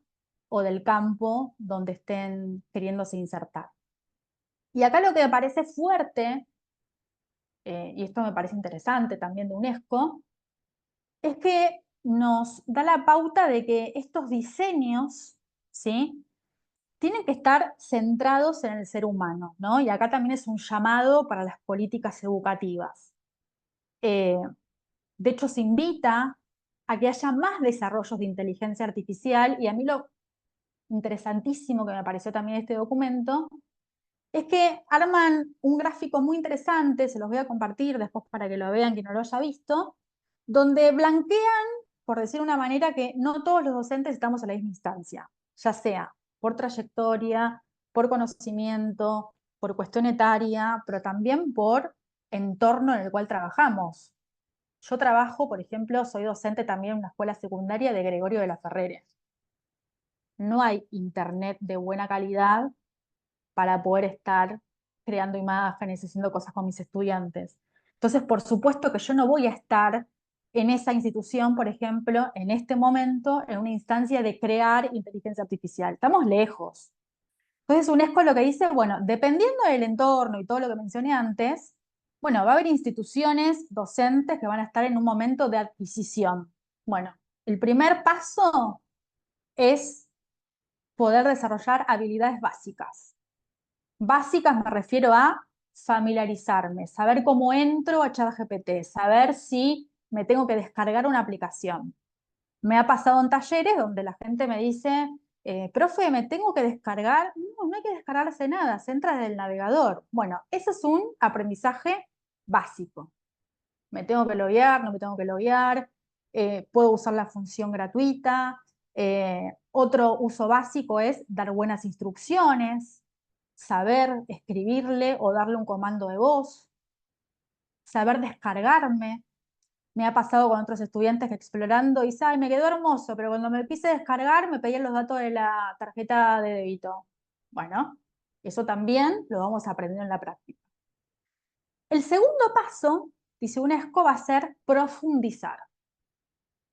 o del campo donde estén queriéndose insertar. Y acá lo que me parece fuerte y esto me parece interesante también de UNESCO, es que nos da la pauta de que estos diseños, ¿sí?, tienen que estar centrados en el ser humano, ¿no? Y acá también es un llamado para las políticas educativas. Eh, de hecho, se invita a que haya más desarrollos de inteligencia artificial, y a mí lo interesantísimo que me pareció también este documento es que arman un gráfico muy interesante, se los voy a compartir después para que lo vean quien no lo haya visto, donde blanquean, por decir una manera, que no todos los docentes estamos en la misma instancia, ya sea por trayectoria, por conocimiento, por cuestión etaria, pero también por entorno en el cual trabajamos. Yo trabajo, por ejemplo, soy docente también en una escuela secundaria de Gregorio de la Ferrere. No hay internet de buena calidad para poder estar creando imágenes, haciendo cosas con mis estudiantes. Entonces, por supuesto que yo no voy a estar en esa institución, por ejemplo, en este momento, en una instancia de crear inteligencia artificial. Estamos lejos. Entonces, UNESCO lo que dice, bueno, dependiendo del entorno y todo lo que mencioné antes, bueno, va a haber instituciones docentes que van a estar en un momento de adquisición. Bueno, el primer paso es poder desarrollar habilidades básicas. Básicas me refiero a familiarizarme, saber cómo entro a ChatGPT, saber si me tengo que descargar una aplicación. Me ha pasado en talleres donde la gente me dice, profe, ¿me tengo que descargar? No, no hay que descargarse nada, se entra desde el navegador. Bueno, eso es un aprendizaje básico. Me tengo que loguear, no me tengo que loguear, puedo usar la función gratuita. Otro uso básico es dar buenas instrucciones, saber escribirle o darle un comando de voz, saber descargarme. Me ha pasado con otros estudiantes que explorando y dice, ay, me quedó hermoso, pero cuando me quise descargar me pedían los datos de la tarjeta de débito. Bueno, eso también lo vamos a aprender en la práctica. El segundo paso, dice UNESCO, va a ser profundizar.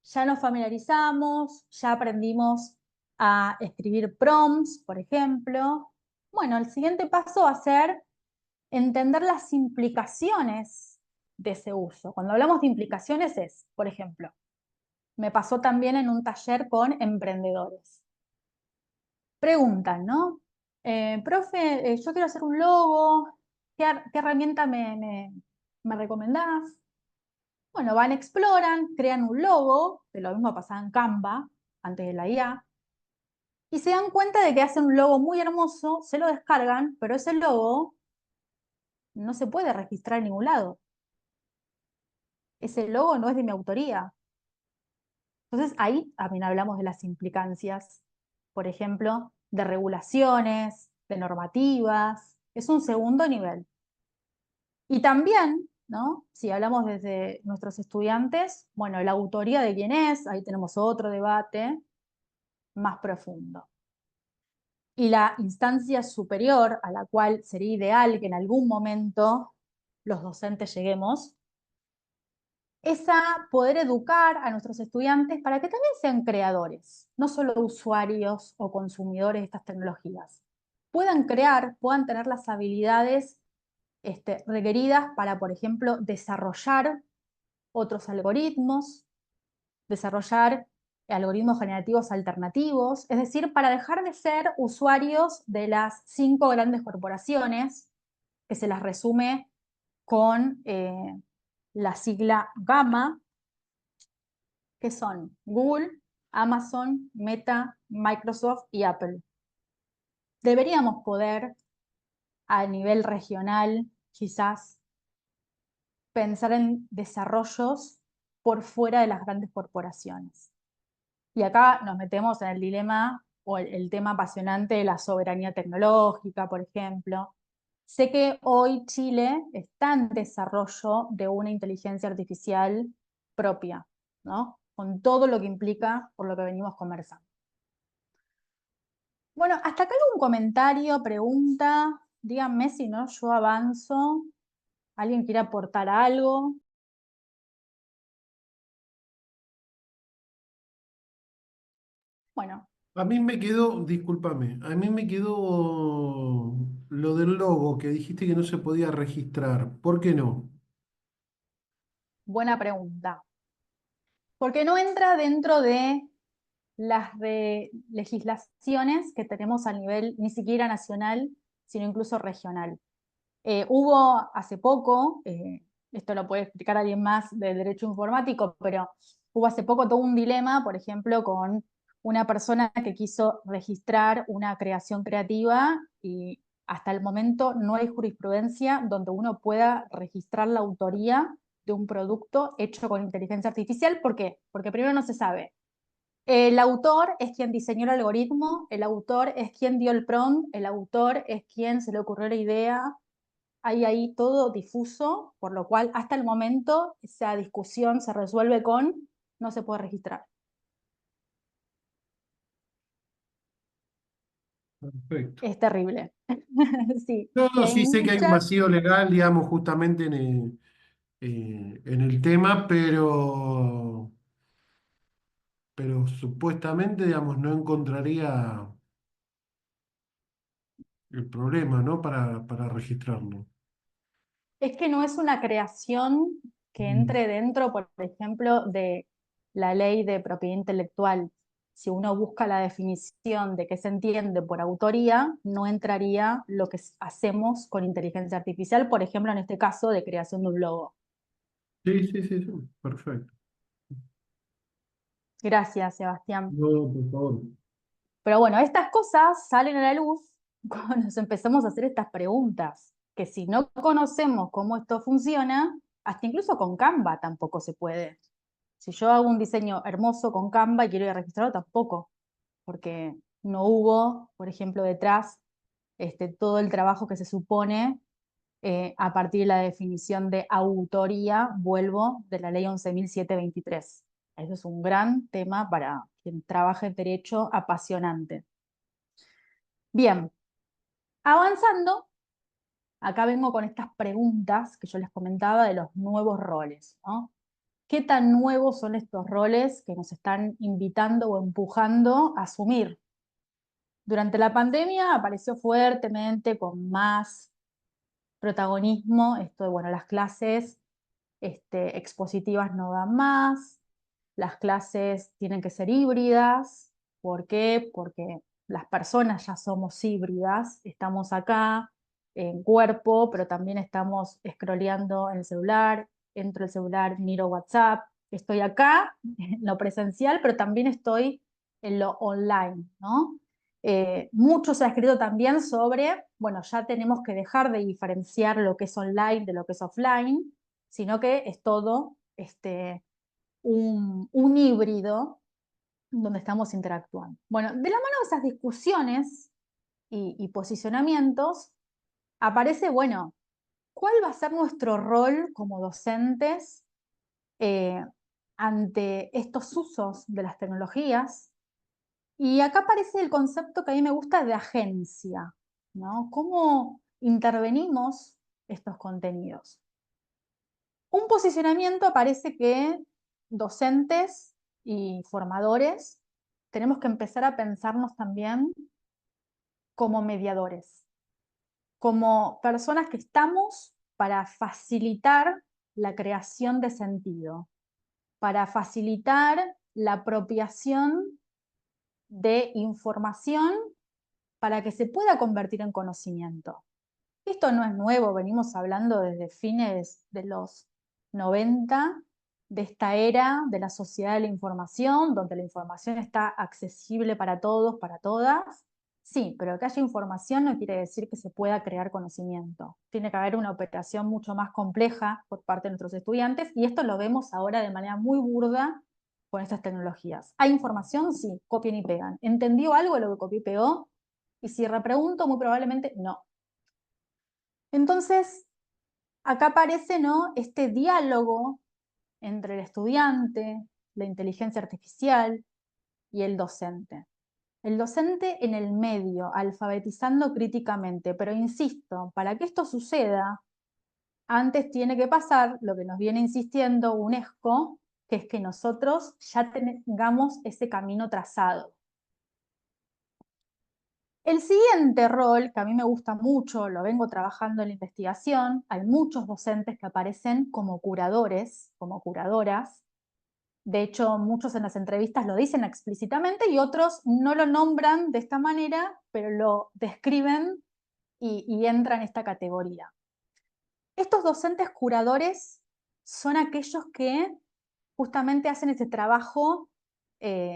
Ya nos familiarizamos, ya aprendimos a escribir prompts, por ejemplo. Bueno, el siguiente paso va a ser entender las implicaciones de ese uso. Cuando hablamos de implicaciones es, por ejemplo, me pasó también en un taller con emprendedores. Preguntan, ¿no? Profe, yo quiero hacer un logo, ¿qué herramienta me recomendás? Bueno, van, exploran, crean un logo, que lo mismo pasaba en Canva, antes de la IA, y se dan cuenta de que hacen un logo muy hermoso, se lo descargan, pero ese logo no se puede registrar en ningún lado. Ese logo no es de mi autoría. Entonces ahí también hablamos de las implicancias, por ejemplo, de regulaciones, de normativas. Es un segundo nivel. Y también, ¿no?, si hablamos desde nuestros estudiantes, bueno, la autoría de quién es, ahí tenemos otro debate más profundo. Y la instancia superior a la cual sería ideal que en algún momento los docentes lleguemos, es a poder educar a nuestros estudiantes para que también sean creadores, no solo usuarios o consumidores de estas tecnologías. Puedan crear, puedan tener las habilidades requeridas para, por ejemplo, desarrollar otros algoritmos, desarrollar algoritmos generativos alternativos, es decir, para dejar de ser usuarios de las 5 grandes corporaciones, que se las resume con la sigla GAMA, que son Google, Amazon, Meta, Microsoft y Apple. Deberíamos poder, a nivel regional, quizás, pensar en desarrollos por fuera de las grandes corporaciones. Y acá nos metemos en el dilema o el tema apasionante de la soberanía tecnológica, por ejemplo. Sé que hoy Chile está en desarrollo de una inteligencia artificial propia, ¿no?, con todo lo que implica por lo que venimos conversando. Bueno, hasta acá algún comentario, pregunta, díganme si no, yo avanzo. ¿Alguien quiere aportar algo? Bueno, A mí me quedó, discúlpame, a mí me quedó lo del logo que dijiste que no se podía registrar. ¿Por qué no? buena pregunta. Porque no entra dentro de las legislaciones que tenemos a nivel ni siquiera nacional, sino incluso regional. Hubo hace poco, esto lo puede explicar alguien más de derecho informático, pero hubo hace poco todo un dilema, por ejemplo, con una persona que quiso registrar una creación creativa y hasta el momento no hay jurisprudencia donde uno pueda registrar la autoría de un producto hecho con inteligencia artificial. ¿Por qué? Porque primero no se sabe. El autor es quien diseñó el algoritmo, el autor es quien dio el prompt, el autor es quien se le ocurrió la idea. Hay ahí todo difuso, por lo cual hasta el momento esa discusión se resuelve con no se puede registrar. Perfecto. Es terrible. Sí. No, Y no, hay sí sé que hay un muchas, vacío legal, digamos, justamente en el tema, pero supuestamente, digamos, no encontraría el problema, ¿no? Para registrarlo. es que no es una creación que Mm. entre dentro, por ejemplo, de la ley de propiedad intelectual. Si uno busca la definición de qué se entiende por autoría, no entraría lo que hacemos con inteligencia artificial, por ejemplo, en este caso de creación de un logo. Sí, sí, sí, sí, perfecto. Gracias, Sebastián. No, por favor. Pero bueno, estas cosas salen a la luz cuando nos empezamos a hacer estas preguntas, que si no conocemos cómo esto funciona, hasta incluso con Canva tampoco se puede. Si yo hago un diseño hermoso con Canva y quiero ir a registrarlo, tampoco, porque no hubo, por ejemplo, detrás todo el trabajo que se supone a partir de la definición de autoría, vuelvo, de la ley 11.723. Eso es un gran tema para quien trabaja en derecho, apasionante. Bien, avanzando, acá vengo con estas preguntas que yo les comentaba de los nuevos roles, ¿no? ¿Qué tan nuevos son estos roles que nos están invitando o empujando a asumir? Durante la pandemia apareció fuertemente con más protagonismo esto de, bueno, las clases expositivas no dan más, las clases tienen que ser híbridas. ¿Por qué? Porque las personas ya somos híbridas, estamos acá en cuerpo, pero también estamos scrolleando en el celular, entro el celular, miro WhatsApp, estoy acá en lo presencial, pero también estoy en lo online, ¿no? Mucho se ha escrito también sobre, bueno, ya tenemos que dejar de diferenciar lo que es online de lo que es offline, sino que es todo un híbrido donde estamos interactuando. Bueno, de la mano de esas discusiones y posicionamientos, aparece, bueno, ¿cuál va a ser nuestro rol como docentes eh, ante estos usos de las tecnologías? Y acá aparece el concepto que a mí me gusta de agencia, ¿no? ¿Cómo intervenimos estos contenidos? Un posicionamiento aparece que docentes y formadores tenemos que empezar a pensarnos también como mediadores, como personas que estamos para facilitar la creación de sentido, para facilitar la apropiación de información para que se pueda convertir en conocimiento. Esto no es nuevo, venimos hablando desde fines de los 90, de esta era de la sociedad de la información, donde la información está accesible para todos, para todas. Sí, pero que haya información no quiere decir que se pueda crear conocimiento. Tiene que haber una operación mucho más compleja por parte de nuestros estudiantes, y esto lo vemos ahora de manera muy burda con estas tecnologías. ¿Hay información? Sí, copian y pegan. ¿Entendió algo de lo que copió y pegó? Y si repregunto, muy probablemente no. Entonces, acá aparece, ¿no?, este diálogo entre el estudiante, la inteligencia artificial y el docente. El docente en el medio, alfabetizando críticamente, pero insisto, para que esto suceda, antes tiene que pasar lo que nos viene insistiendo UNESCO, que es que nosotros ya tengamos ese camino trazado. El siguiente rol, que a mí me gusta mucho, lo vengo trabajando en la investigación, hay muchos docentes que aparecen como curadores, como curadoras. De hecho, muchos en las entrevistas lo dicen explícitamente y otros no lo nombran de esta manera, pero lo describen y entran en esta categoría. Estos docentes curadores son aquellos que justamente hacen ese trabajo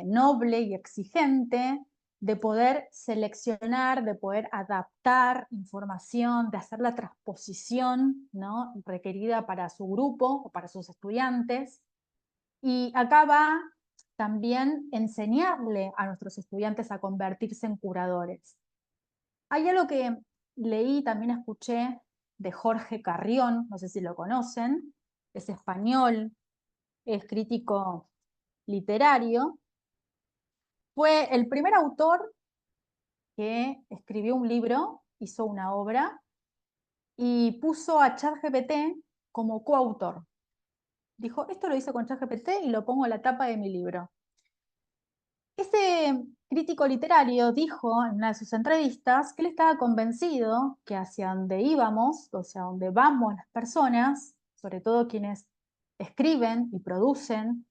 noble y exigente de poder seleccionar, de poder adaptar información, de hacer la transposición, ¿no?, requerida para su grupo o para sus estudiantes. Y acá va también enseñarle a nuestros estudiantes a convertirse en curadores. Hay algo que leí, también escuché de Jorge Carrión, no sé si lo conocen, es español, es crítico literario. Fue el primer autor que escribió un libro, hizo una obra y puso a ChatGPT como coautor. Dijo, esto lo hice con ChatGPT y lo pongo en la tapa de mi libro. Ese crítico literario dijo en una de sus entrevistas que él estaba convencido que hacia donde íbamos, o sea, donde vamos las personas, sobre todo quienes escriben y producen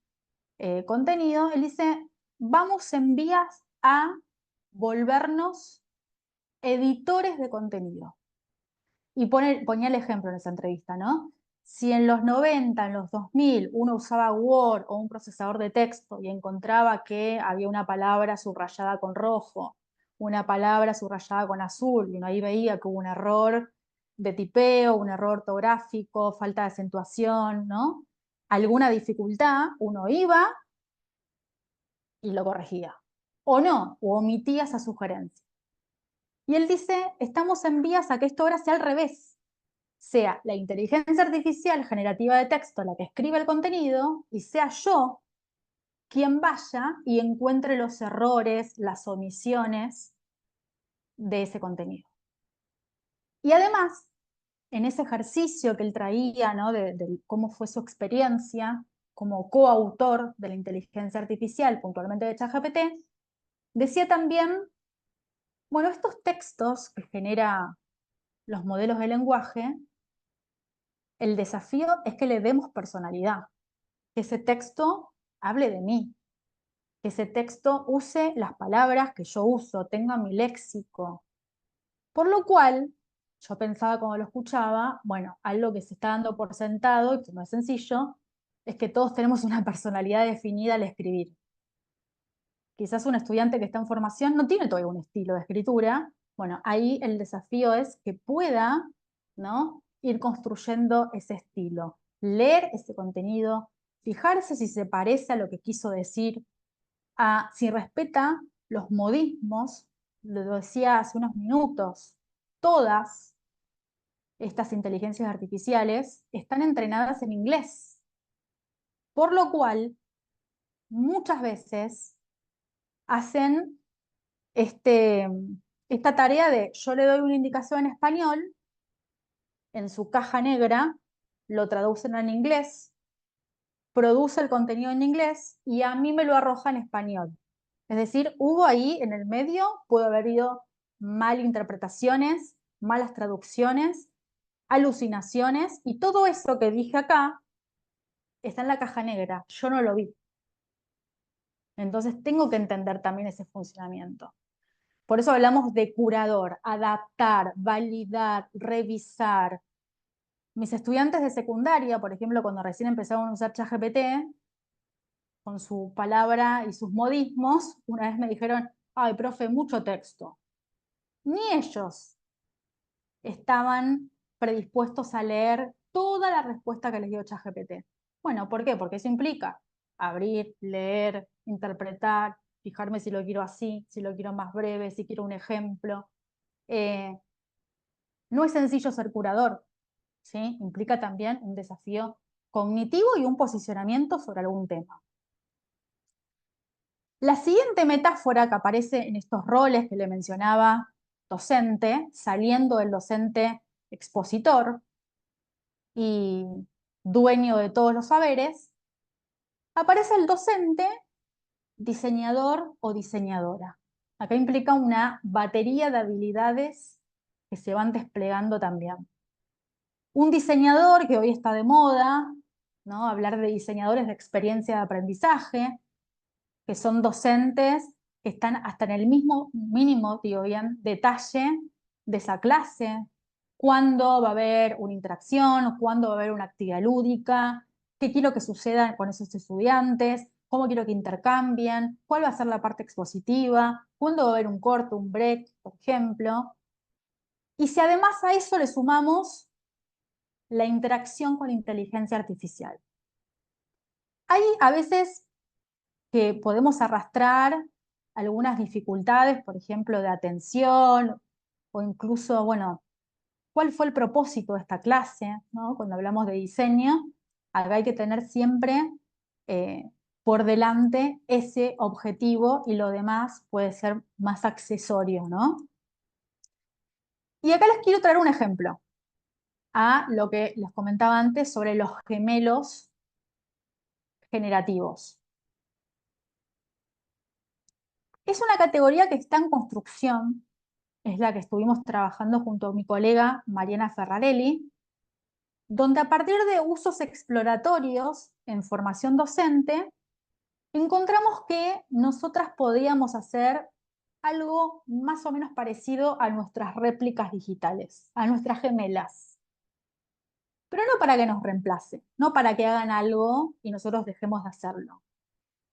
contenido, él dice, vamos en vías a volvernos editores de contenido. Y ponía el ejemplo en esa entrevista, ¿no? Si en los 90, en los 2000, uno usaba Word o un procesador de texto y encontraba que había una palabra subrayada con rojo, una palabra subrayada con azul, y uno ahí veía que hubo un error de tipeo, un error ortográfico, falta de acentuación, ¿no?, alguna dificultad, uno iba y lo corregía. O no, o omitía esa sugerencia. Y él dice, estamos en vías a que esto ahora sea al revés. Sea la inteligencia artificial generativa de texto la que escribe el contenido y sea yo quien vaya y encuentre los errores, las omisiones de ese contenido. Y además, en ese ejercicio que él traía, ¿no?, de cómo fue su experiencia como coautor de la inteligencia artificial, puntualmente de ChatGPT, decía también, bueno, estos textos que genera los modelos de lenguaje, el desafío es que le demos personalidad, que ese texto hable de mí, que ese texto use las palabras que yo uso, tenga mi léxico. Por lo cual, yo pensaba cuando lo escuchaba, bueno, algo que se está dando por sentado y que no es sencillo, es que todos tenemos una personalidad definida al escribir. Quizás un estudiante que está en formación no tiene todavía un estilo de escritura. Bueno, ahí el desafío es que pueda, ¿no?, ir construyendo ese estilo, leer ese contenido, fijarse si se parece a lo que quiso decir, si respeta los modismos. Lo decía hace unos minutos, todas estas inteligencias artificiales están entrenadas en inglés, por lo cual muchas veces hacen esta tarea de yo le doy una indicación en español, en su caja negra, lo traducen en inglés, produce el contenido en inglés y a mí me lo arroja en español. Es decir, hubo ahí en el medio, pudo haber ido malinterpretaciones, malas traducciones, alucinaciones, y todo eso que dije acá está en la caja negra, yo no lo vi. Entonces tengo que entender también ese funcionamiento. Por eso hablamos de curador, adaptar, validar, revisar. Mis estudiantes de secundaria, por ejemplo, cuando recién empezaron a usar ChatGPT, con su palabra y sus modismos, una vez me dijeron, ay, profe, mucho texto. Ni ellos estaban predispuestos a leer toda la respuesta que les dio ChatGPT. Bueno, ¿por qué? Porque eso implica abrir, leer, interpretar, fijarme si lo quiero así, si lo quiero más breve, si quiero un ejemplo. No es sencillo ser curador, ¿sí? Implica también un desafío cognitivo y un posicionamiento sobre algún tema. La siguiente metáfora que aparece en estos roles que le mencionaba, docente, saliendo del docente expositor y dueño de todos los saberes, aparece el docente diseñador o diseñadora. Acá implica una batería de habilidades que se van desplegando también. Un diseñador, que hoy está de moda, ¿no? Hablar de diseñadores de experiencia de aprendizaje, que son docentes que están hasta en el mismo mínimo, digo bien, detalle de esa clase, cuándo va a haber una interacción, cuándo va a haber una actividad lúdica, qué quiero que suceda con esos estudiantes, cómo quiero que intercambien, cuál va a ser la parte expositiva, cuándo va a haber un corte, un break, por ejemplo. Y si además a eso le sumamos la interacción con la inteligencia artificial. Hay a veces que podemos arrastrar algunas dificultades, por ejemplo, de atención, o incluso, bueno, ¿cuál fue el propósito de esta clase? ¿No? Cuando hablamos de diseño, acá hay que tener siempre por delante ese objetivo y lo demás puede ser más accesorio, ¿no? Y acá les quiero traer un ejemplo a lo que les comentaba antes sobre los gemelos generativos. Es una categoría que está en construcción, es la que estuvimos trabajando junto a mi colega Mariana Ferrarelli, donde a partir de usos exploratorios en formación docente, encontramos que nosotras podíamos hacer algo más o menos parecido a nuestras réplicas digitales, a nuestras gemelas. Pero no para que nos reemplace, no para que hagan algo y nosotros dejemos de hacerlo,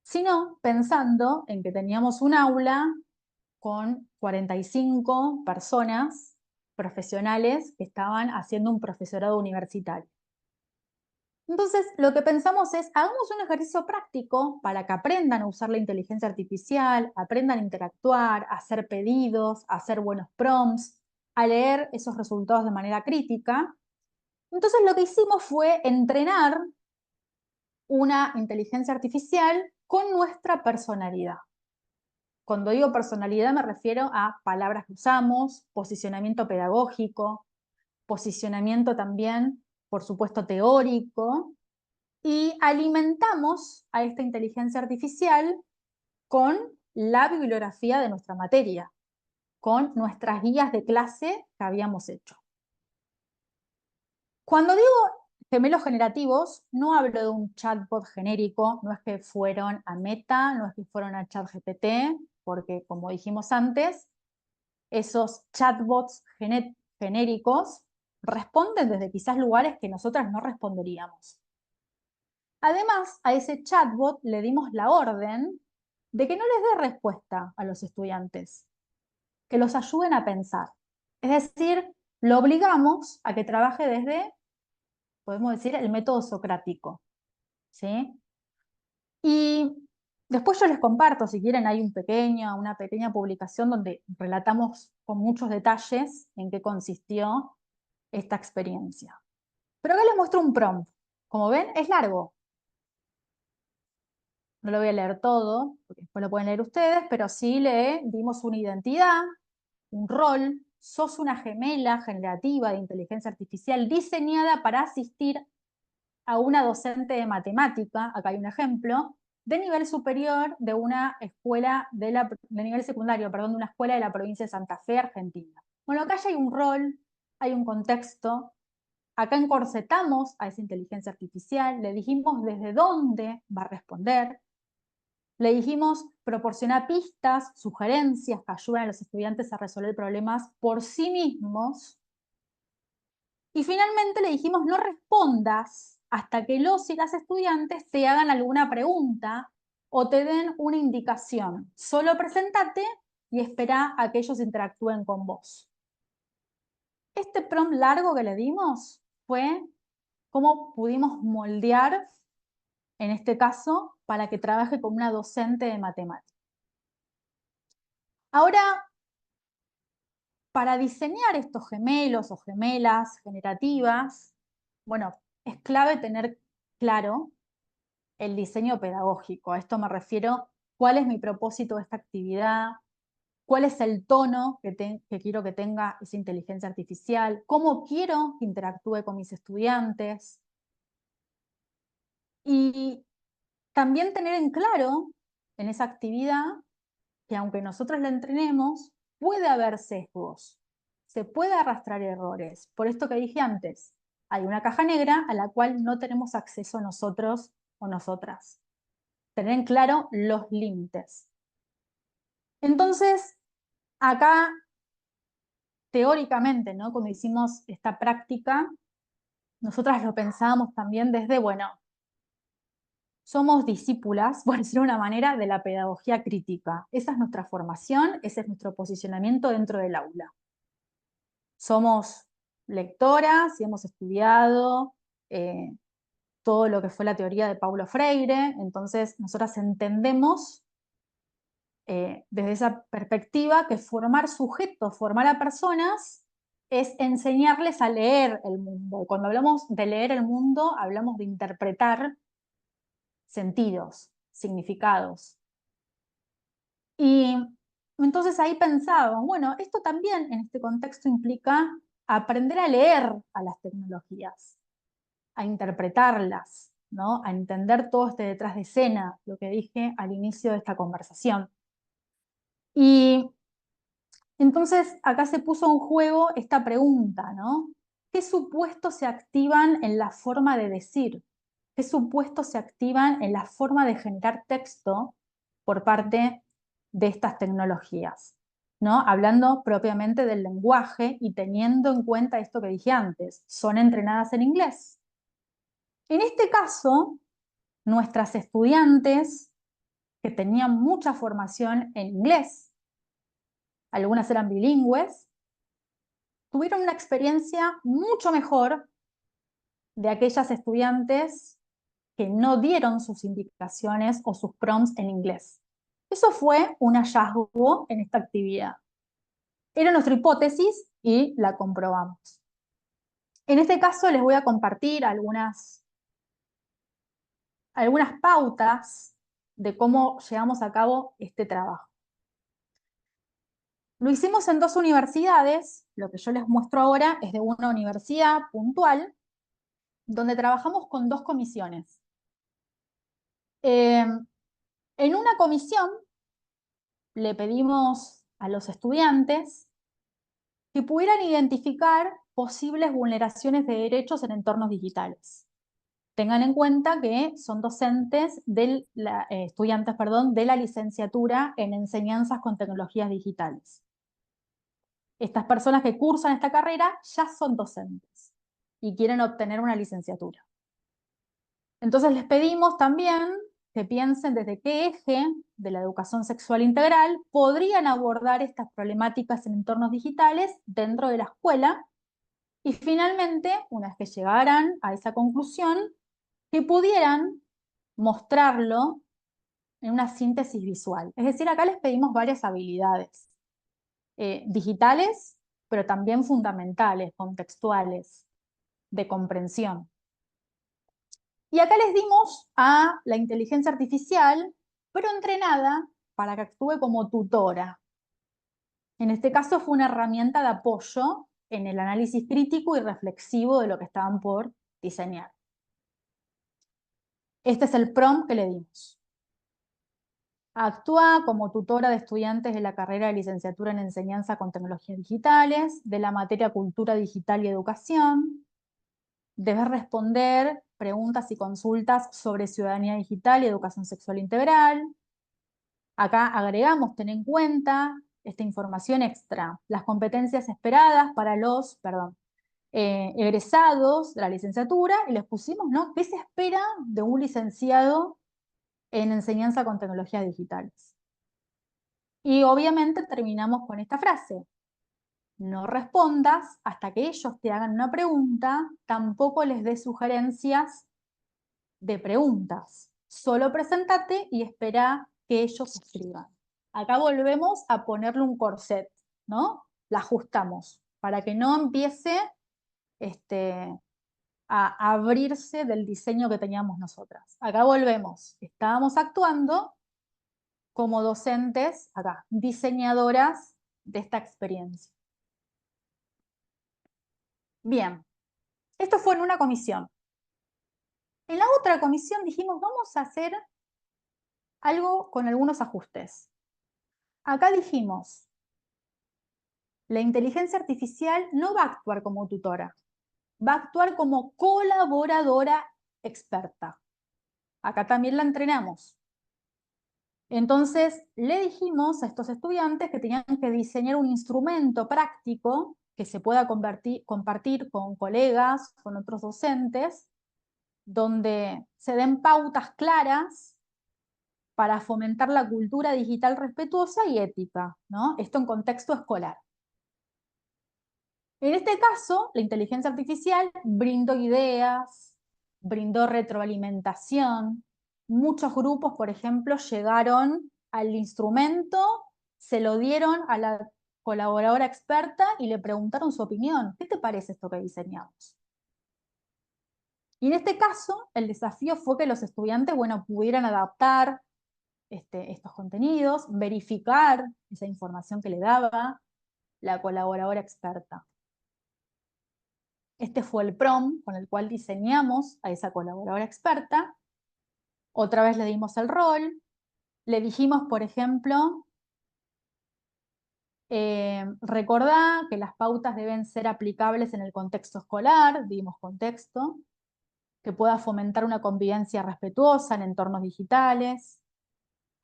sino pensando en que teníamos un aula con 45 personas profesionales que estaban haciendo un profesorado universitario. Entonces, lo que pensamos es, hagamos un ejercicio práctico para que aprendan a usar la inteligencia artificial, aprendan a interactuar, a hacer pedidos, a hacer buenos prompts, a leer esos resultados de manera crítica. Entonces, lo que hicimos fue entrenar una inteligencia artificial con nuestra personalidad. Cuando digo personalidad me refiero a palabras que usamos, posicionamiento pedagógico, posicionamiento también, por supuesto, teórico, y alimentamos a esta inteligencia artificial con la bibliografía de nuestra materia, con nuestras guías de clase que habíamos hecho. Cuando digo gemelos generativos, no hablo de un chatbot genérico, no es que fueron a Meta, no es que fueron a ChatGPT, porque como dijimos antes, esos chatbots genéricos responden desde quizás lugares que nosotras no responderíamos. Además, a ese chatbot le dimos la orden de que no les dé respuesta a los estudiantes, que los ayuden a pensar. Es decir, lo obligamos a que trabaje desde, podemos decir, el método socrático, ¿sí? Y después yo les comparto, si quieren, hay una pequeña publicación donde relatamos con muchos detalles en qué consistió esta experiencia. Pero acá les muestro un prompt. Como ven, es largo. No lo voy a leer todo, porque después lo pueden leer ustedes, pero sí le dimos una identidad, un rol. Sos una gemela generativa de inteligencia artificial diseñada para asistir a una docente de matemática, acá hay un ejemplo, de nivel superior de una escuela de nivel secundario, perdón, de una escuela de la provincia de Santa Fe, Argentina. Bueno, acá ya hay un rol, hay un contexto, acá encorsetamos a esa inteligencia artificial, le dijimos desde dónde va a responder, le dijimos proporcionar pistas, sugerencias que ayuden a los estudiantes a resolver problemas por sí mismos, y finalmente le dijimos no respondas hasta que los y las estudiantes te hagan alguna pregunta o te den una indicación. Solo presentate y espera a que ellos interactúen con vos. Este prompt largo que le dimos fue cómo pudimos moldear, en este caso, para que trabaje como una docente de matemáticas. Ahora, para diseñar estos gemelos o gemelas generativas, bueno, es clave tener claro el diseño pedagógico. A esto me refiero, cuál es mi propósito de esta actividad, cuál es el tono que quiero que tenga esa inteligencia artificial, cómo quiero que interactúe con mis estudiantes. Y también tener en claro en esa actividad que aunque nosotros la entrenemos, puede haber sesgos, se puede arrastrar errores. Por esto que dije antes, hay una caja negra a la cual no tenemos acceso nosotros o nosotras. Tener en claro los límites. Entonces, acá, teóricamente, ¿no? Cuando hicimos esta práctica, nosotras lo pensábamos también desde, bueno, somos discípulas, por decirlo de una manera, de la pedagogía crítica. Esa es nuestra formación, ese es nuestro posicionamiento dentro del aula. Somos lectoras y hemos estudiado todo lo que fue la teoría de Paulo Freire, entonces nosotras entendemos desde esa perspectiva que formar sujetos, formar a personas, es enseñarles a leer el mundo. Cuando hablamos de leer el mundo, hablamos de interpretar sentidos, significados. Y entonces ahí pensábamos, bueno, esto también en este contexto implica aprender a leer a las tecnologías, a interpretarlas, ¿no? A entender todo este detrás de escena, lo que dije al inicio de esta conversación. Y entonces acá se puso en juego esta pregunta, ¿no? ¿Qué supuestos se activan en la forma de decir? ¿Qué supuestos se activan en la forma de generar texto por parte de estas tecnologías? ¿No? Hablando propiamente del lenguaje y teniendo en cuenta esto que dije antes, son entrenadas en inglés. En este caso, nuestras estudiantes que tenían mucha formación en inglés, algunas eran bilingües, tuvieron una experiencia mucho mejor de aquellas estudiantes que no dieron sus indicaciones o sus prompts en inglés. Eso fue un hallazgo en esta actividad. Era nuestra hipótesis y la comprobamos. En este caso les voy a compartir algunas pautas de cómo llevamos a cabo este trabajo. Lo hicimos en 2 universidades, lo que yo les muestro ahora es de una universidad puntual, donde trabajamos con 2 comisiones. En una comisión le pedimos a los estudiantes que pudieran identificar posibles vulneraciones de derechos en entornos digitales. Tengan en cuenta que son docentes estudiantes de la licenciatura en enseñanzas con tecnologías digitales. Estas personas que cursan esta carrera ya son docentes y quieren obtener una licenciatura. Entonces les pedimos también que piensen desde qué eje de la educación sexual integral podrían abordar estas problemáticas en entornos digitales dentro de la escuela y finalmente, una vez que llegaran a esa conclusión, que pudieran mostrarlo en una síntesis visual. Es decir, acá les pedimos varias habilidades digitales, pero también fundamentales, contextuales, de comprensión. Y acá les dimos a la inteligencia artificial, pero entrenada para que actúe como tutora. En este caso fue una herramienta de apoyo en el análisis crítico y reflexivo de lo que estaban por diseñar. Este es el prompt que le dimos. Actúa como tutora de estudiantes de la carrera de licenciatura en enseñanza con tecnologías digitales, de la materia cultura digital y educación. Debes responder preguntas y consultas sobre ciudadanía digital y educación sexual integral. Acá agregamos, ten en cuenta esta información extra, las competencias esperadas para los, egresados de la licenciatura, y les pusimos, ¿no? ¿Qué se espera de un licenciado en enseñanza con tecnologías digitales? Y obviamente terminamos con esta frase: no respondas hasta que ellos te hagan una pregunta, tampoco les des sugerencias de preguntas. Solo preséntate y espera que ellos escriban. Acá volvemos a ponerle un corset, ¿no? La ajustamos para que no empiece a abrirse del diseño que teníamos nosotras. Acá volvemos. Estábamos actuando como docentes, acá, diseñadoras de esta experiencia. Bien, esto fue en una comisión. En la otra comisión dijimos, vamos a hacer algo con algunos ajustes. Acá dijimos, la inteligencia artificial no va a actuar como tutora, va a actuar como colaboradora experta. Acá también la entrenamos. Entonces, le dijimos a estos estudiantes que tenían que diseñar un instrumento práctico que se pueda compartir con colegas, con otros docentes, donde se den pautas claras para fomentar la cultura digital respetuosa y ética, ¿no? Esto en contexto escolar. En este caso, la inteligencia artificial brindó ideas, brindó retroalimentación. Muchos grupos, por ejemplo, llegaron al instrumento, se lo dieron a la colaboradora experta y le preguntaron su opinión. ¿Qué te parece esto que diseñamos? Y en este caso, el desafío fue que los estudiantes, bueno, pudieran adaptar estos contenidos, verificar esa información que le daba la colaboradora experta. Este fue el prompt con el cual diseñamos a esa colaboradora experta. Otra vez le dimos el rol. Le dijimos, por ejemplo, recordá que las pautas deben ser aplicables en el contexto escolar, dimos contexto, que pueda fomentar una convivencia respetuosa en entornos digitales.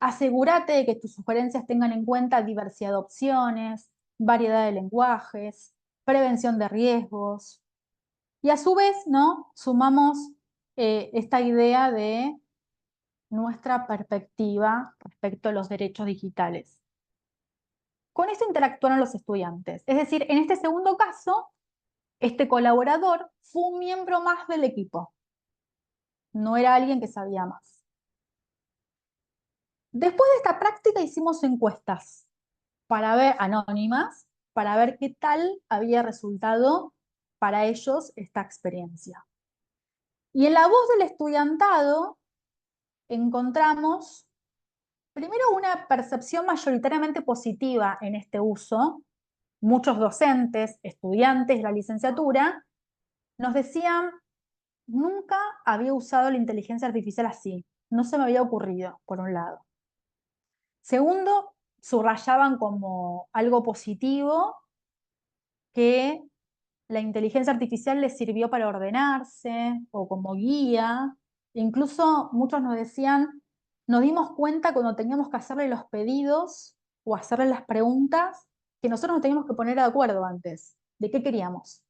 Asegúrate de que tus sugerencias tengan en cuenta diversidad de opciones, variedad de lenguajes, prevención de riesgos. Y a su vez, ¿no? Sumamos esta idea de nuestra perspectiva respecto a los derechos digitales. Con esto interactuaron los estudiantes. Es decir, en este segundo caso, este colaborador fue un miembro más del equipo. No era alguien que sabía más. Después de esta práctica hicimos encuestas para ver, anónimas, para ver qué tal había resultado para ellos esta experiencia. Y en la voz del estudiantado encontramos primero una percepción mayoritariamente positiva en este uso. Muchos docentes, estudiantes de la licenciatura, nos decían, nunca había usado la inteligencia artificial así, no se me había ocurrido, por un lado. Segundo, subrayaban como algo positivo que la inteligencia artificial les sirvió para ordenarse o como guía. Incluso muchos nos decían, nos dimos cuenta cuando teníamos que hacerle los pedidos o hacerle las preguntas que nosotros nos teníamos que poner de acuerdo antes, de qué queríamos.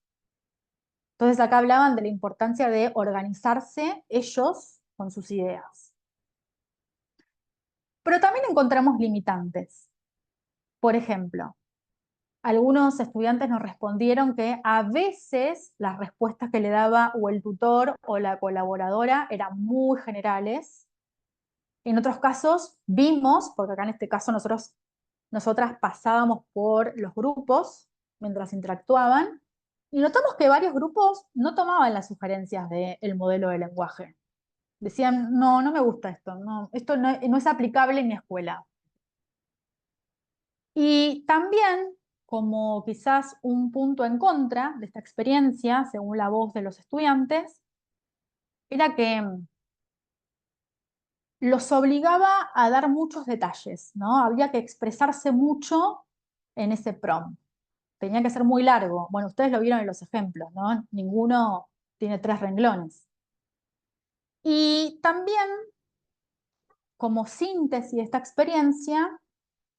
Entonces acá hablaban de la importancia de organizarse ellos con sus ideas. Pero también encontramos limitantes. Por ejemplo, algunos estudiantes nos respondieron que a veces las respuestas que le daba o el tutor o la colaboradora eran muy generales. En otros casos vimos, porque acá en este caso nosotras pasábamos por los grupos mientras interactuaban, y notamos que varios grupos no tomaban las sugerencias del modelo de lenguaje. Decían, no, no me gusta esto, no, esto no es aplicable en mi escuela. Y también, como quizás un punto en contra de esta experiencia, según la voz de los estudiantes, era que los obligaba a dar muchos detalles, ¿no? Había que expresarse mucho en ese prompt. Tenía que ser muy largo. Bueno, ustedes lo vieron en los ejemplos, ¿no? Ninguno tiene 3 renglones. Y también, como síntesis de esta experiencia,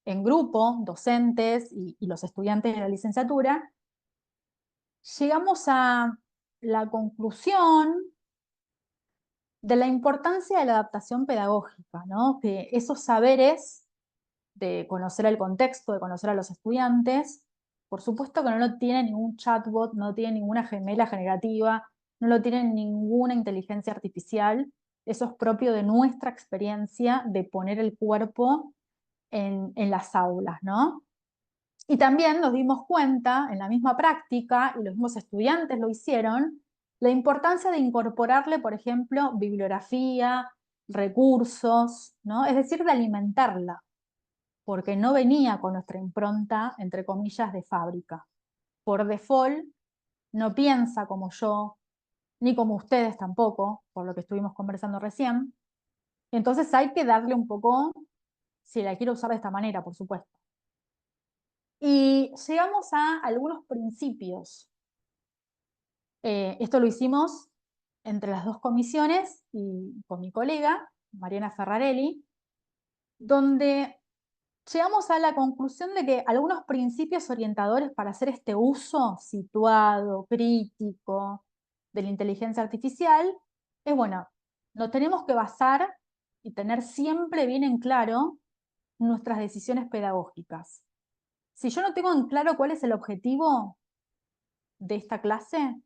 en grupo, docentes y los estudiantes de la licenciatura, llegamos a la conclusión de la importancia de la adaptación pedagógica, ¿no? Que esos saberes de conocer el contexto, de conocer a los estudiantes, por supuesto que no lo tiene ningún chatbot, no tiene ninguna gemela generativa, no lo tiene ninguna inteligencia artificial. Eso es propio de nuestra experiencia de poner el cuerpo en las aulas, ¿no? Y también nos dimos cuenta en la misma práctica, y los mismos estudiantes lo hicieron, la importancia de incorporarle, por ejemplo, bibliografía, recursos, ¿no? Es decir, de alimentarla, porque no venía con nuestra impronta, entre comillas, de fábrica. Por default, no piensa como yo, ni como ustedes tampoco, por lo que estuvimos conversando recién. Entonces hay que darle un poco, si la quiero usar de esta manera, por supuesto, Y llegamos a algunos principios. Esto lo hicimos entre las dos comisiones y con mi colega, Mariana Ferrarelli, donde llegamos a la conclusión de que algunos principios orientadores para hacer este uso situado, crítico de la inteligencia artificial es, bueno, nos tenemos que basar y tener siempre bien en claro nuestras decisiones pedagógicas. Si yo no tengo en claro cuál es el objetivo de esta clase,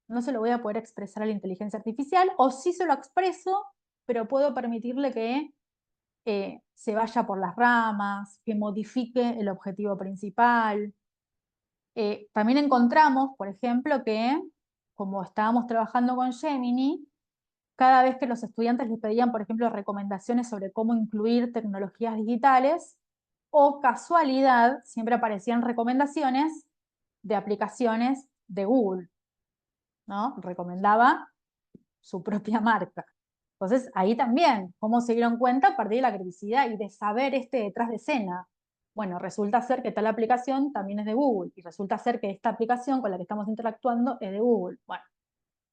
no se lo voy a poder expresar a la inteligencia artificial, o sí se lo expreso, pero puedo permitirle que se vaya por las ramas, que modifique el objetivo principal. También encontramos, por ejemplo, que como estábamos trabajando con Gemini, cada vez que los estudiantes les pedían, por ejemplo, recomendaciones sobre cómo incluir tecnologías digitales, o casualidad, siempre aparecían recomendaciones de aplicaciones de Google, ¿no? Recomendaba su propia marca. Entonces, ahí también, ¿cómo se dieron cuenta? A partir de la criticidad y de saber detrás de escena. Bueno, resulta ser que tal aplicación también es de Google, y resulta ser que esta aplicación con la que estamos interactuando es de Google. Bueno,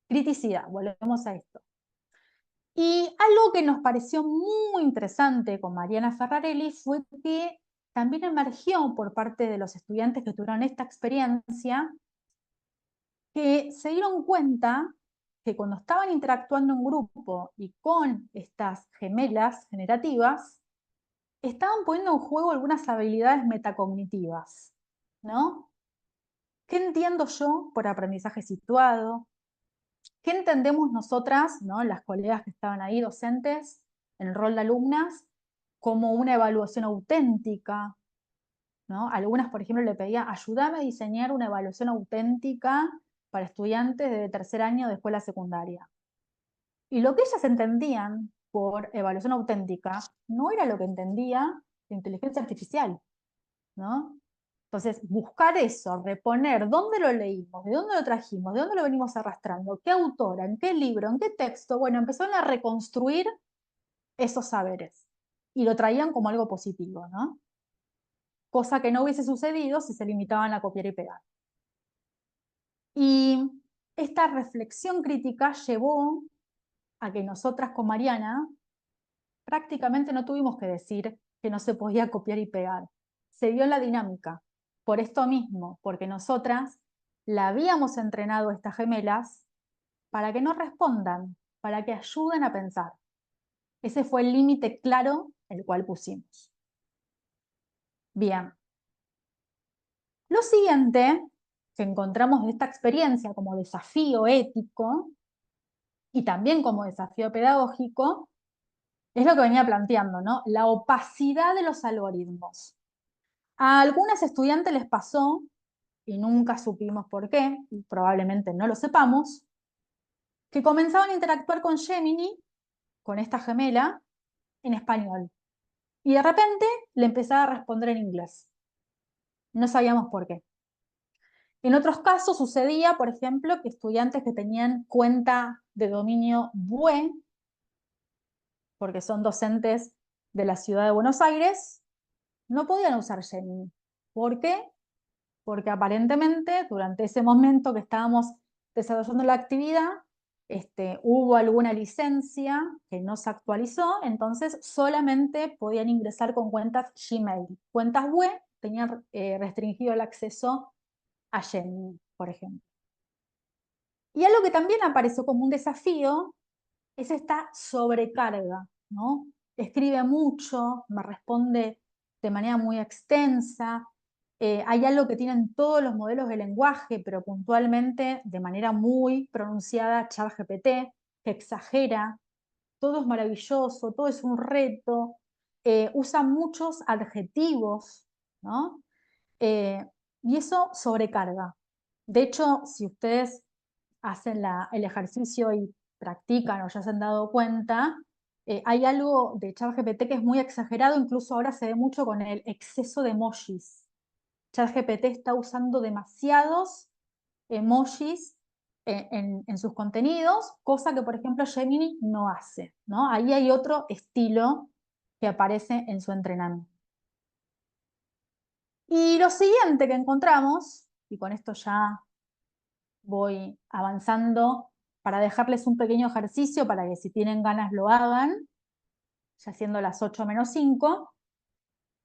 criticidad, volvemos a esto. Y algo que nos pareció muy interesante con Mariana Ferrarelli fue que también emergió por parte de los estudiantes que tuvieron esta experiencia, que se dieron cuenta que cuando estaban interactuando en grupo y con estas gemelas generativas, estaban poniendo en juego algunas habilidades metacognitivas, ¿no? ¿Qué entiendo yo por aprendizaje situado? ¿Qué entendemos nosotras, ¿no? Las colegas que estaban ahí, docentes, en el rol de alumnas, como una evaluación auténtica, ¿no? Algunas, por ejemplo, le pedían, ayúdame a diseñar una evaluación auténtica para estudiantes de tercer año de escuela secundaria. Y lo que ellas entendían por evaluación auténtica no era lo que entendía la inteligencia artificial, ¿no? Entonces, buscar eso, reponer dónde lo leímos, de dónde lo trajimos, de dónde lo venimos arrastrando, qué autora, en qué libro, en qué texto, bueno, empezaron a reconstruir esos saberes y lo traían como algo positivo, ¿no? Cosa que no hubiese sucedido si se limitaban a copiar y pegar. Y esta reflexión crítica llevó a que nosotras con Mariana prácticamente no tuvimos que decir que no se podía copiar y pegar. Se dio la dinámica. Por esto mismo, porque nosotras la habíamos entrenado a estas gemelas para que no respondan, para que ayuden a pensar. Ese fue el límite claro el cual pusimos. Bien. Lo siguiente que encontramos de esta experiencia como desafío ético y también como desafío pedagógico es lo que venía planteando, ¿no? La opacidad de los algoritmos. A algunas estudiantes les pasó, y nunca supimos por qué, y probablemente no lo sepamos, que comenzaban a interactuar con Gemini, con esta gemela, en español. Y de repente le empezaba a responder en inglés. No sabíamos por qué. En otros casos sucedía, por ejemplo, que estudiantes que tenían cuenta de dominio BUE, porque son docentes de la ciudad de Buenos Aires, no podían usar Gemini. ¿Por qué? Porque aparentemente durante ese momento que estábamos desarrollando la actividad, hubo alguna licencia que no se actualizó, entonces solamente podían ingresar con cuentas Gmail. Cuentas web tenían restringido el acceso a Gemini, por ejemplo. Y algo que también apareció como un desafío es esta sobrecarga, ¿no? Escribe mucho, me responde de manera muy extensa. Hay algo que tienen todos los modelos de lenguaje, pero puntualmente de manera muy pronunciada ChatGPT, que exagera, todo es maravilloso, todo es un reto, usa muchos adjetivos, ¿no? Y eso sobrecarga. De hecho, si ustedes hacen el ejercicio y practican o ya se han dado cuenta, hay algo de ChatGPT que es muy exagerado, incluso ahora se ve mucho con el exceso de emojis. ChatGPT está usando demasiados emojis en sus contenidos, cosa que, por ejemplo, Gemini no hace, ¿no? Ahí hay otro estilo que aparece en su entrenamiento. Y lo siguiente que encontramos, y con esto ya voy avanzando para dejarles un pequeño ejercicio para que si tienen ganas lo hagan, ya siendo las 8 menos 5,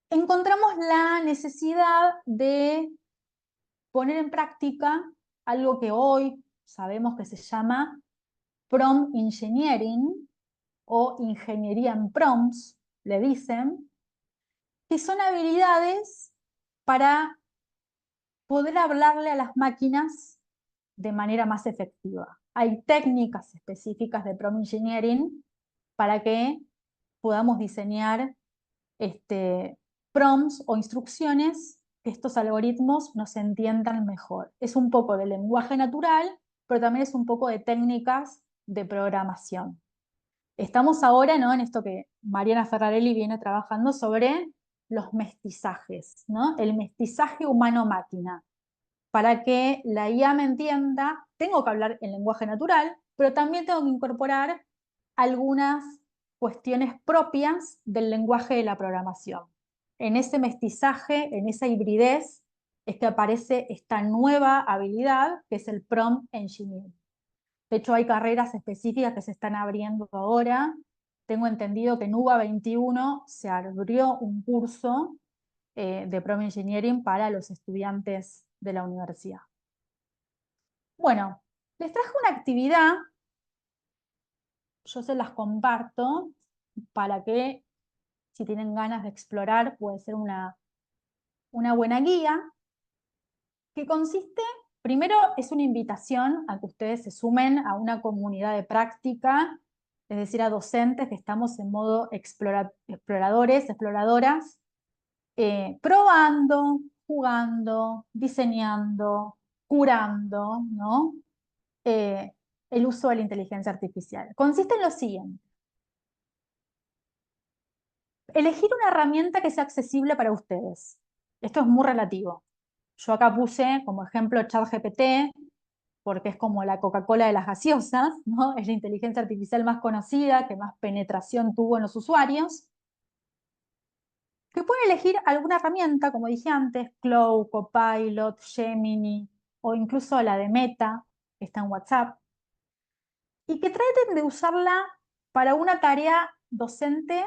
encontramos la necesidad de poner en práctica algo que hoy sabemos que se llama prompt engineering o ingeniería en prompts, le dicen, que son habilidades para poder hablarle a las máquinas de manera más efectiva. Hay técnicas específicas de prompt engineering para que podamos diseñar prompts o instrucciones que estos algoritmos nos entiendan mejor. Es un poco de lenguaje natural, pero también es un poco de técnicas de programación. Estamos ahora, ¿no?, en esto que Mariana Ferrarelli viene trabajando sobre los mestizajes, ¿no? El mestizaje humano-máquina. Para que la IA me entienda, tengo que hablar en lenguaje natural, pero también tengo que incorporar algunas cuestiones propias del lenguaje de la programación. En ese mestizaje, en esa hibridez, es que aparece esta nueva habilidad que es el prompt engineering. De hecho, hay carreras específicas que se están abriendo ahora. Tengo entendido que en UBA 21 se abrió un curso de prompt engineering para los estudiantes de la universidad. Bueno, les traje una actividad, yo se las comparto para que si tienen ganas de explorar puede ser una buena guía, que consiste, primero es una invitación a que ustedes se sumen a una comunidad de práctica, es decir, a docentes que estamos en modo exploradores, exploradoras, probando, jugando, diseñando, curando, ¿no? El uso de la inteligencia artificial. Consiste en lo siguiente. Elegir una herramienta que sea accesible para ustedes. Esto es muy relativo. Yo acá puse como ejemplo ChatGPT, porque es como la Coca-Cola de las gaseosas, ¿no? Es la inteligencia artificial más conocida, que más penetración tuvo en los usuarios. Que pueden elegir alguna herramienta, como dije antes, Cloud, Copilot, Gemini, o incluso la de Meta, que está en WhatsApp, y que traten de usarla para una tarea docente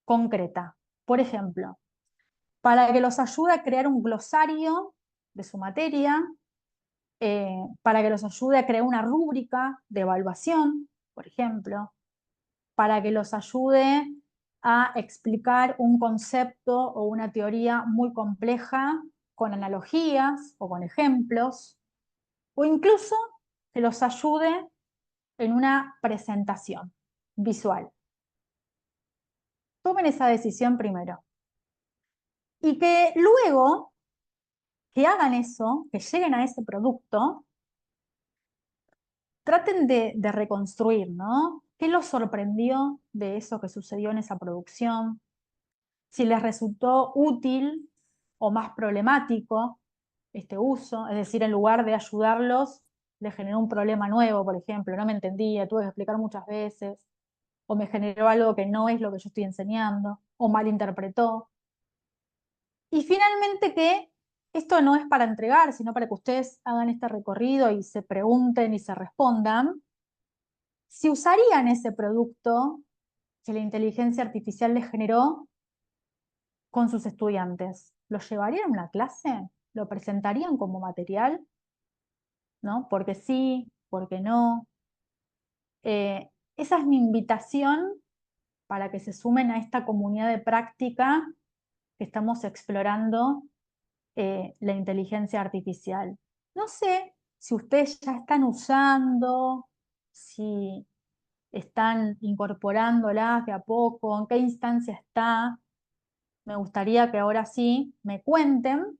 concreta. Por ejemplo, para que los ayude a crear un glosario de su materia, para que los ayude a crear una rúbrica de evaluación, por ejemplo, para que los ayude a explicar un concepto o una teoría muy compleja con analogías o con ejemplos, o incluso que los ayude en una presentación visual. Tomen esa decisión primero. Y que luego que hagan eso, que lleguen a ese producto, traten de reconstruir, ¿no? ¿Qué los sorprendió de eso que sucedió en esa producción? Si les resultó útil o más problemático este uso, es decir, en lugar de ayudarlos, les generó un problema nuevo, por ejemplo, no me entendía, tuve que explicar muchas veces, o me generó algo que no es lo que yo estoy enseñando, o malinterpretó. Y finalmente que esto no es para entregar, sino para que ustedes hagan este recorrido y se pregunten y se respondan si usarían ese producto que la inteligencia artificial les generó con sus estudiantes. ¿Lo llevarían a una clase? ¿Lo presentarían como material? ¿No? Porque sí, porque no. Esa es mi invitación para que se sumen a esta comunidad de práctica que estamos explorando la inteligencia artificial. No sé si ustedes ya están usando, si están incorporándolas de a poco, en qué instancia está. Me gustaría que ahora sí me cuenten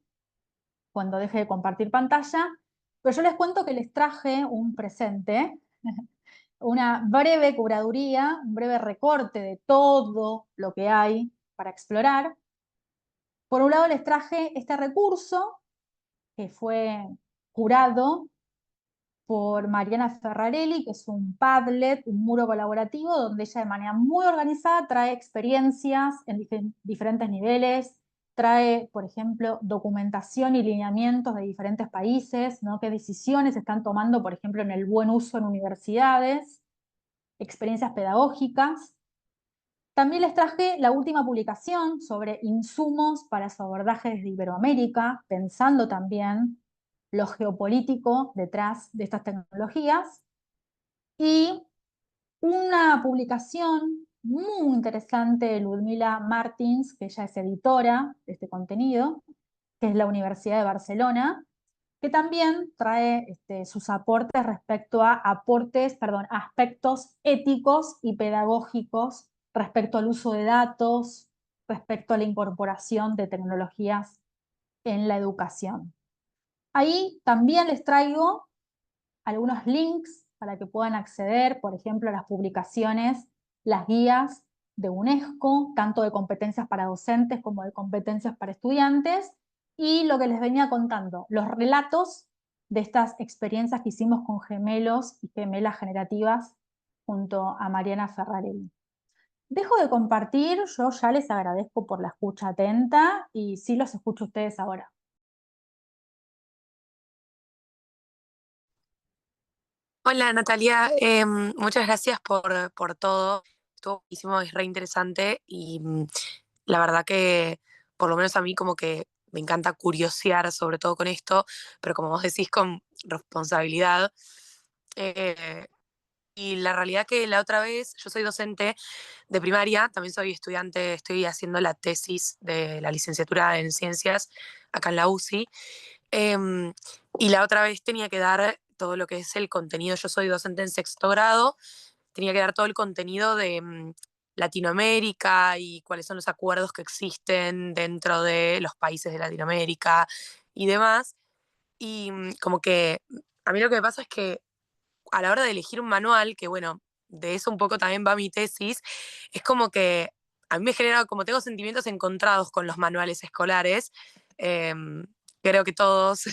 cuando deje de compartir pantalla, pero yo les cuento que les traje un presente, una breve curaduría, un breve recorte de todo lo que hay para explorar. Por un lado les traje este recurso que fue curado por Mariana Ferrarelli, que es un Padlet, un muro colaborativo, donde ella de manera muy organizada trae experiencias en diferentes niveles, trae, por ejemplo, documentación y lineamientos de diferentes países, ¿no? Qué decisiones se están tomando, por ejemplo, en el buen uso en universidades, experiencias pedagógicas. También les traje la última publicación sobre insumos para su abordaje desde Iberoamérica, pensando también lo geopolítico detrás de estas tecnologías. Y una publicación muy interesante de Ludmila Martins, que ella es editora de este contenido, que es la Universidad de Barcelona, que también trae sus aportes respecto a aspectos éticos y pedagógicos respecto al uso de datos, respecto a la incorporación de tecnologías en la educación. Ahí también les traigo algunos links para que puedan acceder, por ejemplo, a las publicaciones, las guías de UNESCO, tanto de competencias para docentes como de competencias para estudiantes, y lo que les venía contando, los relatos de estas experiencias que hicimos con gemelos y gemelas generativas junto a Mariana Ferrarelli. Dejo de compartir, yo ya les agradezco por la escucha atenta y sí los escucho a ustedes ahora. Hola Natalia, muchas gracias por todo. Estuvo buenísimo, es re interesante y la verdad que por lo menos a mí como que me encanta curiosear sobre todo con esto, pero como vos decís con responsabilidad. Eh, y la realidad que la otra vez, yo soy docente de primaria, también soy estudiante, estoy haciendo la tesis de la licenciatura en ciencias acá en la UCI. Y la otra vez tenía que dar todo lo que es el contenido. Yo soy docente en sexto grado, tenía que dar todo el contenido de Latinoamérica y cuáles son los acuerdos que existen dentro de los países de Latinoamérica y demás. Y como que a mí lo que me pasa es que a la hora de elegir un manual, que bueno, de eso un poco también va mi tesis, es como que a mí me genera, como tengo sentimientos encontrados con los manuales escolares. Creo que todos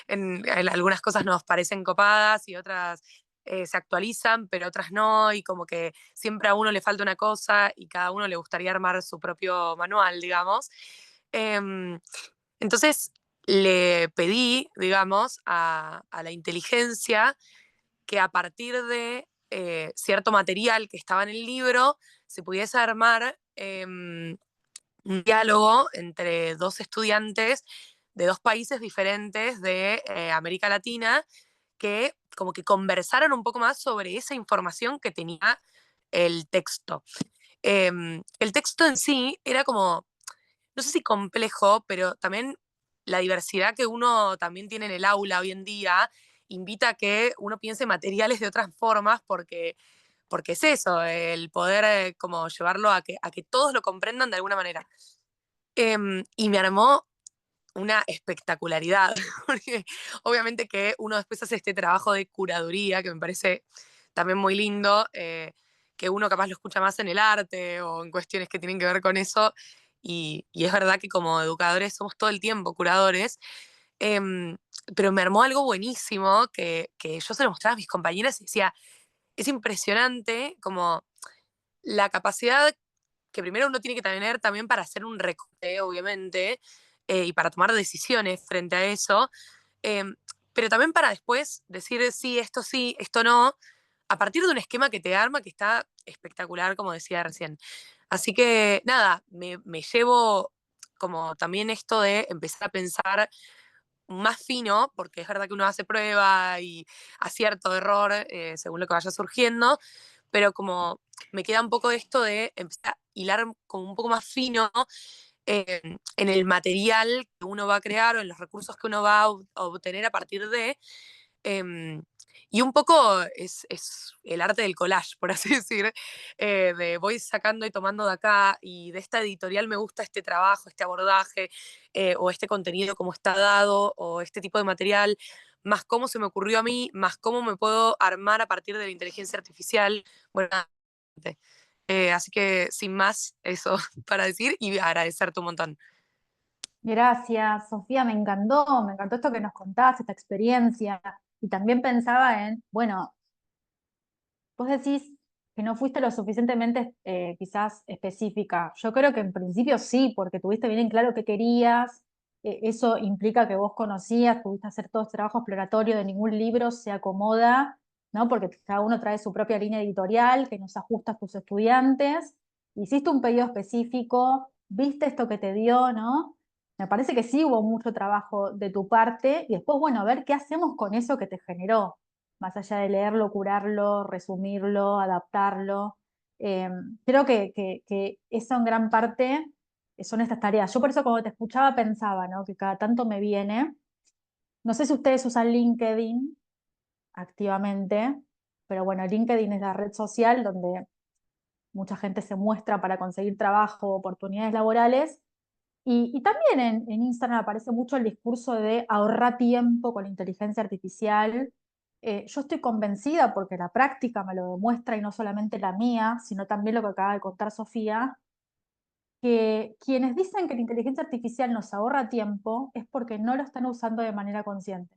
en algunas cosas nos parecen copadas y otras se actualizan, pero otras no, y como que siempre a uno le falta una cosa y cada uno le gustaría armar su propio manual, digamos. Em, entonces le pedí, digamos, a la inteligencia que a partir de cierto material que estaba en el libro se pudiese armar un diálogo entre dos estudiantes de dos países diferentes de América Latina que como que conversaran un poco más sobre esa información que tenía el texto. El texto en sí era como, no sé si complejo, pero también la diversidad que uno también tiene en el aula hoy en día invita a que uno piense materiales de otras formas porque es eso, el poder como llevarlo a que todos lo comprendan de alguna manera. Y me armó una espectacularidad, porque obviamente que uno después hace este trabajo de curaduría, que me parece también muy lindo, que uno capaz lo escucha más en el arte o en cuestiones que tienen que ver con eso, y es verdad que como educadores somos todo el tiempo curadores, em, pero me armó algo buenísimo que yo se lo mostraba a mis compañeras y decía, es impresionante como la capacidad que primero uno tiene que tener también para hacer un recorte, obviamente, y para tomar decisiones frente a eso, eh, pero también para después decir sí, esto no, a partir de un esquema que te arma que está espectacular, como decía recién. Así que nada, me llevo como también esto de empezar a pensar más fino, porque es verdad que uno hace prueba y acierto, error, según lo que vaya surgiendo, pero como me queda un poco esto de empezar a hilar como un poco más fino en el material que uno va a crear o en los recursos que uno va a obtener a partir de. em, y un poco es el arte del collage, por así decir, de voy sacando y tomando de acá, y de esta editorial me gusta este trabajo, este abordaje, o este contenido como está dado, o este tipo de material, más cómo se me ocurrió a mí, más cómo me puedo armar a partir de la inteligencia artificial. Bueno, nada, así que sin más, eso para decir y agradecerte un montón. Gracias, Sofía, me encantó esto que nos contabas, esta experiencia. Y también pensaba en, bueno, vos decís, que no fuiste lo suficientemente quizás específica. Yo creo que en principio sí, porque tuviste bien en claro qué querías, eso implica que vos conocías, pudiste hacer todo este trabajo exploratorio, de ningún libro se acomoda, ¿no? Porque cada uno trae su propia línea editorial que nos ajusta a tus estudiantes. Hiciste un pedido específico, viste esto que te dio, ¿no? Me parece que sí hubo mucho trabajo de tu parte y después, bueno, a ver qué hacemos con eso que te generó, más allá de leerlo, curarlo, resumirlo, adaptarlo. Eh, Creo que eso en gran parte son estas tareas. Yo por eso cuando te escuchaba pensaba, ¿no? Que cada tanto me viene. No sé si ustedes usan LinkedIn activamente, pero bueno, LinkedIn es la red social donde mucha gente se muestra para conseguir trabajo, oportunidades laborales. Y también en Instagram aparece mucho el discurso de ahorrar tiempo con la inteligencia artificial. Yo estoy convencida, porque la práctica me lo demuestra, y no solamente la mía, sino también lo que acaba de contar Sofía, que quienes dicen que la inteligencia artificial nos ahorra tiempo es porque no lo están usando de manera consciente,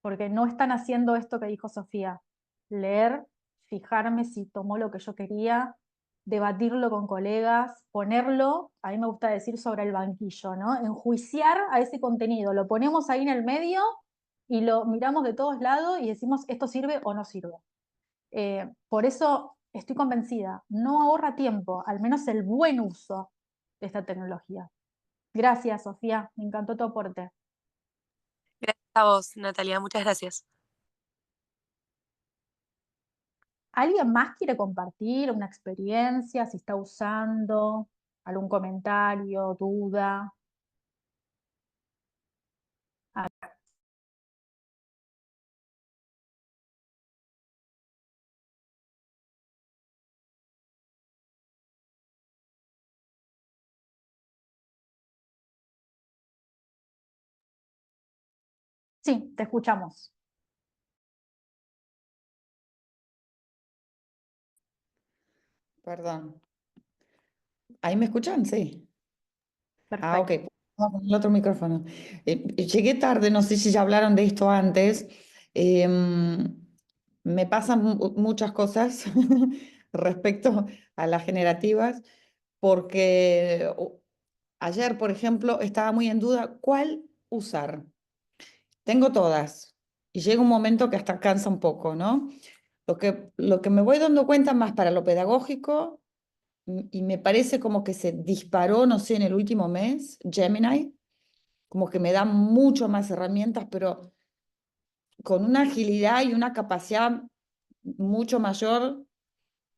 porque no están haciendo esto que dijo Sofía: leer, fijarme si tomó lo que yo quería, debatirlo con colegas, ponerlo, a mí me gusta decir, sobre el banquillo, ¿no? Enjuiciar a ese contenido, lo ponemos ahí en el medio y lo miramos de todos lados y decimos, ¿esto sirve o no sirve? Por eso estoy convencida, no ahorra tiempo, al menos el buen uso de esta tecnología. Gracias, Sofía, me encantó tu aporte. Gracias a vos, Natalia, muchas gracias. ¿Alguien más quiere compartir una experiencia, si está usando, algún comentario, duda? Ah, sí, te escuchamos. Perdón. ¿Ahí me escuchan? Sí. Ah, ok. Perfecto. Vamos con el otro micrófono. Llegué tarde, no sé si ya hablaron de esto antes. Me pasan muchas cosas respecto a las generativas, porque ayer, por ejemplo, estaba muy en duda cuál usar. Tengo todas y llega un momento que hasta cansa un poco, ¿no? Lo que me voy dando cuenta más para lo pedagógico, y me parece como que se disparó, no sé, en el último mes, Gemini, como que me da mucho más herramientas, pero con una agilidad y una capacidad mucho mayor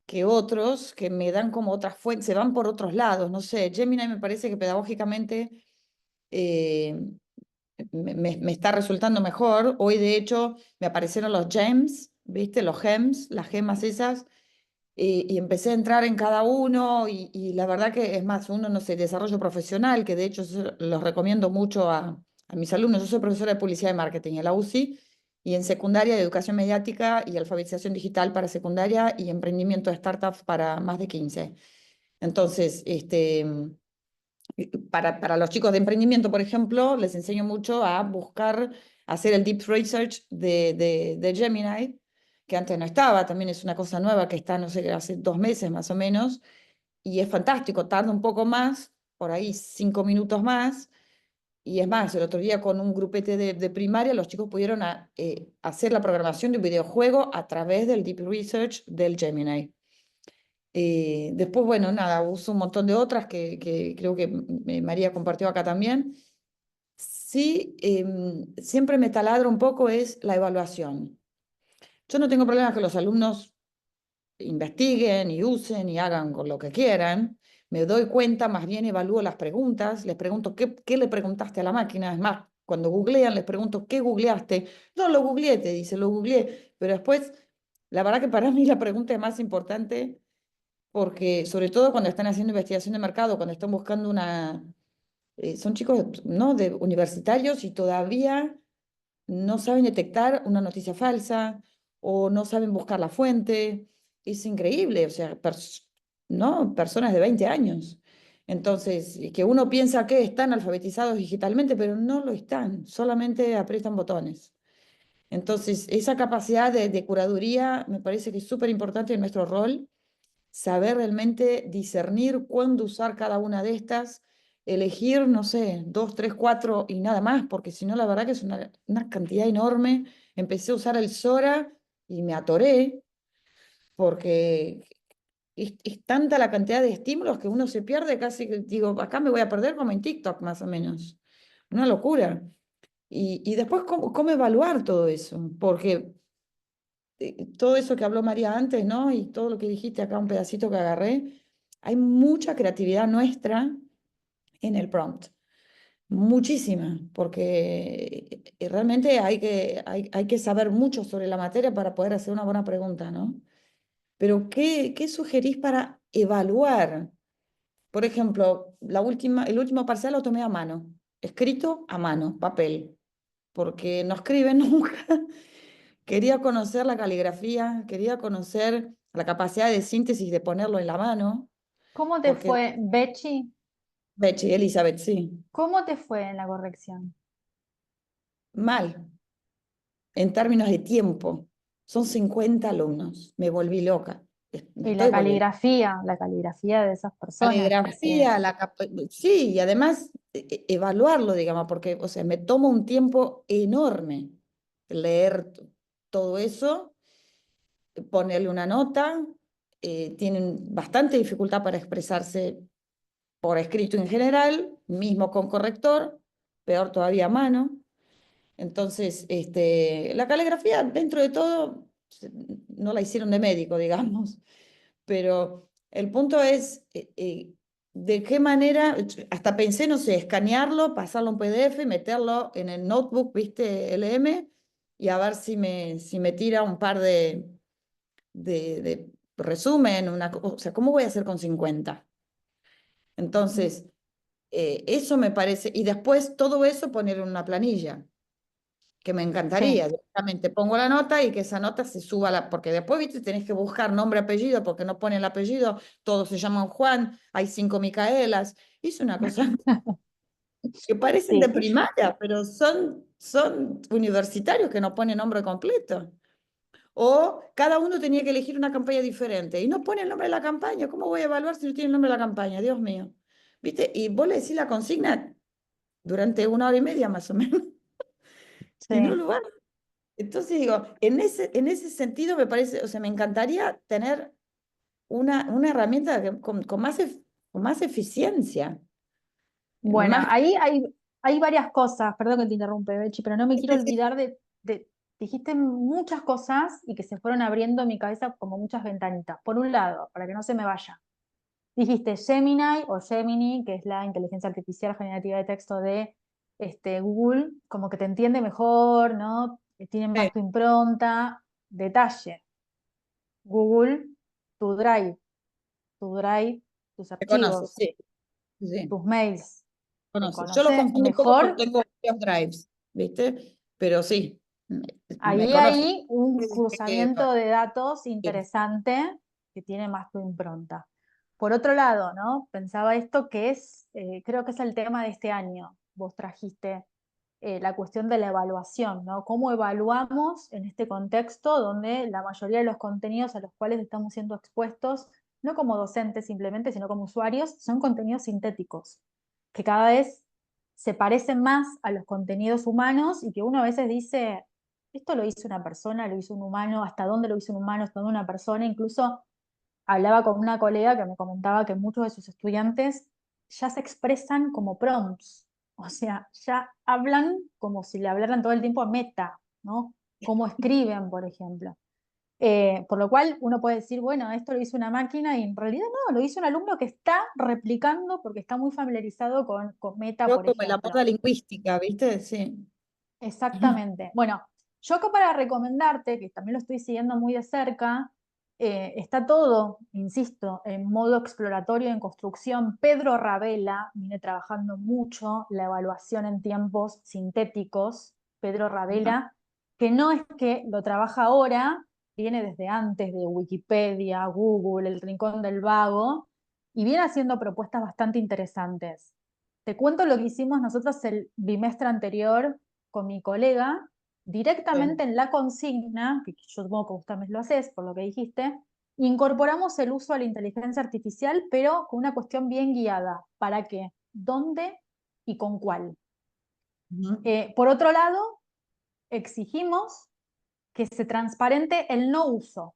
que otros, que me dan como otras fuentes, se van por otros lados, no sé. Gemini me parece que pedagógicamente eh, me está resultando mejor. Hoy, de hecho, me aparecieron los gems, ¿viste? Los gems, las gemas esas, y empecé a entrar en cada uno, y la verdad que es más, uno, no sé, desarrollo profesional, que de hecho los recomiendo mucho a mis alumnos. Yo soy profesora de publicidad y marketing en la UCI, y en secundaria de educación mediática y alfabetización digital para secundaria, y emprendimiento de startups para más de 15. Entonces, para los chicos de emprendimiento, por ejemplo, les enseño mucho a buscar, hacer el deep research de Gemini, que antes no estaba. También es una cosa nueva que está, no sé, hace 2 meses más o menos, y es fantástico. Tarda un poco más, por ahí 5 minutos más, y es más, el otro día con un grupete de primaria, los chicos pudieron hacer la programación de un videojuego a través del deep research del Gemini. Después, bueno, nada, uso un montón de otras que creo que María compartió acá también. Sí, siempre me taladra un poco es la evaluación. Yo no tengo problemas que los alumnos investiguen y usen y hagan con lo que quieran. Me doy cuenta, más bien evalúo las preguntas, les pregunto qué le preguntaste a la máquina. Es más, cuando googlean, les pregunto, ¿qué googleaste? No, lo googleé, te dice, lo googleé. Pero después, la verdad que para mí la pregunta es más importante, porque sobre todo cuando están haciendo investigación de mercado, cuando están buscando son chicos, ¿no?, de universitarios, y todavía no saben detectar una noticia falsa o no saben buscar la fuente. Es increíble, o sea, ¿no?, personas de 20 años. Entonces, que uno piensa que están alfabetizados digitalmente, pero no lo están, solamente aprietan botones. Entonces, esa capacidad de curaduría me parece que es súper importante en nuestro rol, saber realmente discernir cuándo usar cada una de estas, elegir, no sé, 2, 3, 4 y nada más, porque si no, la verdad que es una cantidad enorme. Empecé a usar el Sora y me atoré, porque es tanta la cantidad de estímulos que uno se pierde casi, digo, acá me voy a perder como en TikTok más o menos. Una locura. Y después, ¿cómo evaluar todo eso? Porque todo eso que habló María antes, ¿no? Y todo lo que dijiste acá, un pedacito que agarré, hay mucha creatividad nuestra en el prompt. Muchísima, porque realmente hay que saber mucho sobre la materia para poder hacer una buena pregunta, ¿no? Pero ¿qué sugerís para evaluar? Por ejemplo, el último parcial lo tomé a mano, escrito a mano, papel, porque no escriben nunca. Quería conocer la caligrafía, quería conocer la capacidad de síntesis de ponerlo en la mano, ¿Cómo te porque fue, Bechi? Bechi, Elizabeth, sí, ¿Cómo te fue en la corrección? mal, en términos de tiempo. Son 50 alumnos, me volví loca, me Y estoy volviendo. la caligrafía de esas personas, porque Caligrafía, sí, y además evaluarlo, digamos, porque, o sea, me toma un tiempo enorme leer todo eso, ponerle una nota, tienen bastante dificultad para expresarse por escrito en general, mismo con corrector, peor todavía a mano. Entonces, la caligrafía, dentro de todo, no la hicieron de médico, digamos, pero el punto es de qué manera, hasta pensé, no sé, escanearlo, pasarlo a un PDF, meterlo en el notebook, viste, LM, y a ver si me tira un par de resumen, o sea, ¿cómo voy a hacer con 50? Entonces, eso me parece, y después todo eso poner en una planilla, que me sí, encantaría. Directamente pongo la nota y que esa nota se suba, porque después, viste, tenés que buscar nombre, apellido, porque no pone el apellido, todos se llaman Juan, hay 5 Micaelas. Es una cosa que parecen de sí. primaria, pero son universitarios que no ponen nombre completo. O cada uno tenía que elegir una campaña diferente y no pone el nombre de la campaña. ¿Cómo voy a evaluar si no tiene el nombre de la campaña? Dios mío. ¿Viste? Y vos le decís la consigna durante 1 hora y media más o menos y no Sí. lo van. Entonces digo, en ese sentido me parece, o sea, me encantaría tener una herramienta con más eficiencia. Bueno, Más, ahí hay varias cosas, perdón que te interrumpe, Bechi, pero no me quiero olvidar dijiste muchas cosas y que se fueron abriendo en mi cabeza como muchas ventanitas. Por un lado, para que no se me vaya, dijiste Gemini o Gemini, que es la inteligencia artificial generativa de texto de Google, como que te entiende mejor, ¿no? Tiene más tu impronta. Detalle, Google, tu Drive, tus te conoce, archivos, sí, sí, tus mails, te conoce. Yo lo conoce confundo un poco porque mejor. tengo varios drives, ¿viste? Pero sí, me Ahí conoce. hay un Eh, cruzamiento de datos sí, interesante que tiene más tu impronta. Por otro lado, ¿no? Pensaba esto que es, creo que es el tema de este año. Vos trajiste la cuestión de la evaluación, ¿no? ¿Cómo evaluamos en este contexto donde la mayoría de los contenidos a los cuales estamos siendo expuestos, no como docentes simplemente, sino como usuarios, son contenidos sintéticos, que cada vez se parecen más a los contenidos humanos y que uno a veces dice, esto lo hizo una persona, lo hizo un humano, hasta dónde lo hizo un humano, hasta dónde una persona. Incluso hablaba con una colega que me comentaba que muchos de sus estudiantes ya se expresan como prompts, o sea, ya hablan como si le hablaran todo el tiempo a Meta, ¿no? Cómo escriben, por ejemplo. Por lo cual uno puede decir, bueno, esto lo hizo una máquina y en realidad no, lo hizo un alumno que está replicando porque está muy familiarizado con Meta, yo por como la moda ejemplo. lingüística, ¿viste? Sí. Exactamente. Bueno, yo acá para recomendarte, que también lo estoy siguiendo muy de cerca, está todo, insisto, en modo exploratorio, en construcción. Pedro Ravela viene trabajando mucho la evaluación en tiempos sintéticos. Pedro Ravela, que no es que lo trabaja ahora, viene desde antes de Wikipedia, Google, El Rincón del Vago, y viene haciendo propuestas bastante interesantes. Te cuento lo que hicimos nosotros el bimestre anterior con mi colega, directamente en la consigna, que yo supongo que vos también lo haces, por lo que dijiste, incorporamos el uso de la inteligencia artificial, pero con una cuestión bien guiada. ¿Para qué? ¿Dónde y con cuál? Ujú. Por otro lado, exigimos que se transparente el no uso.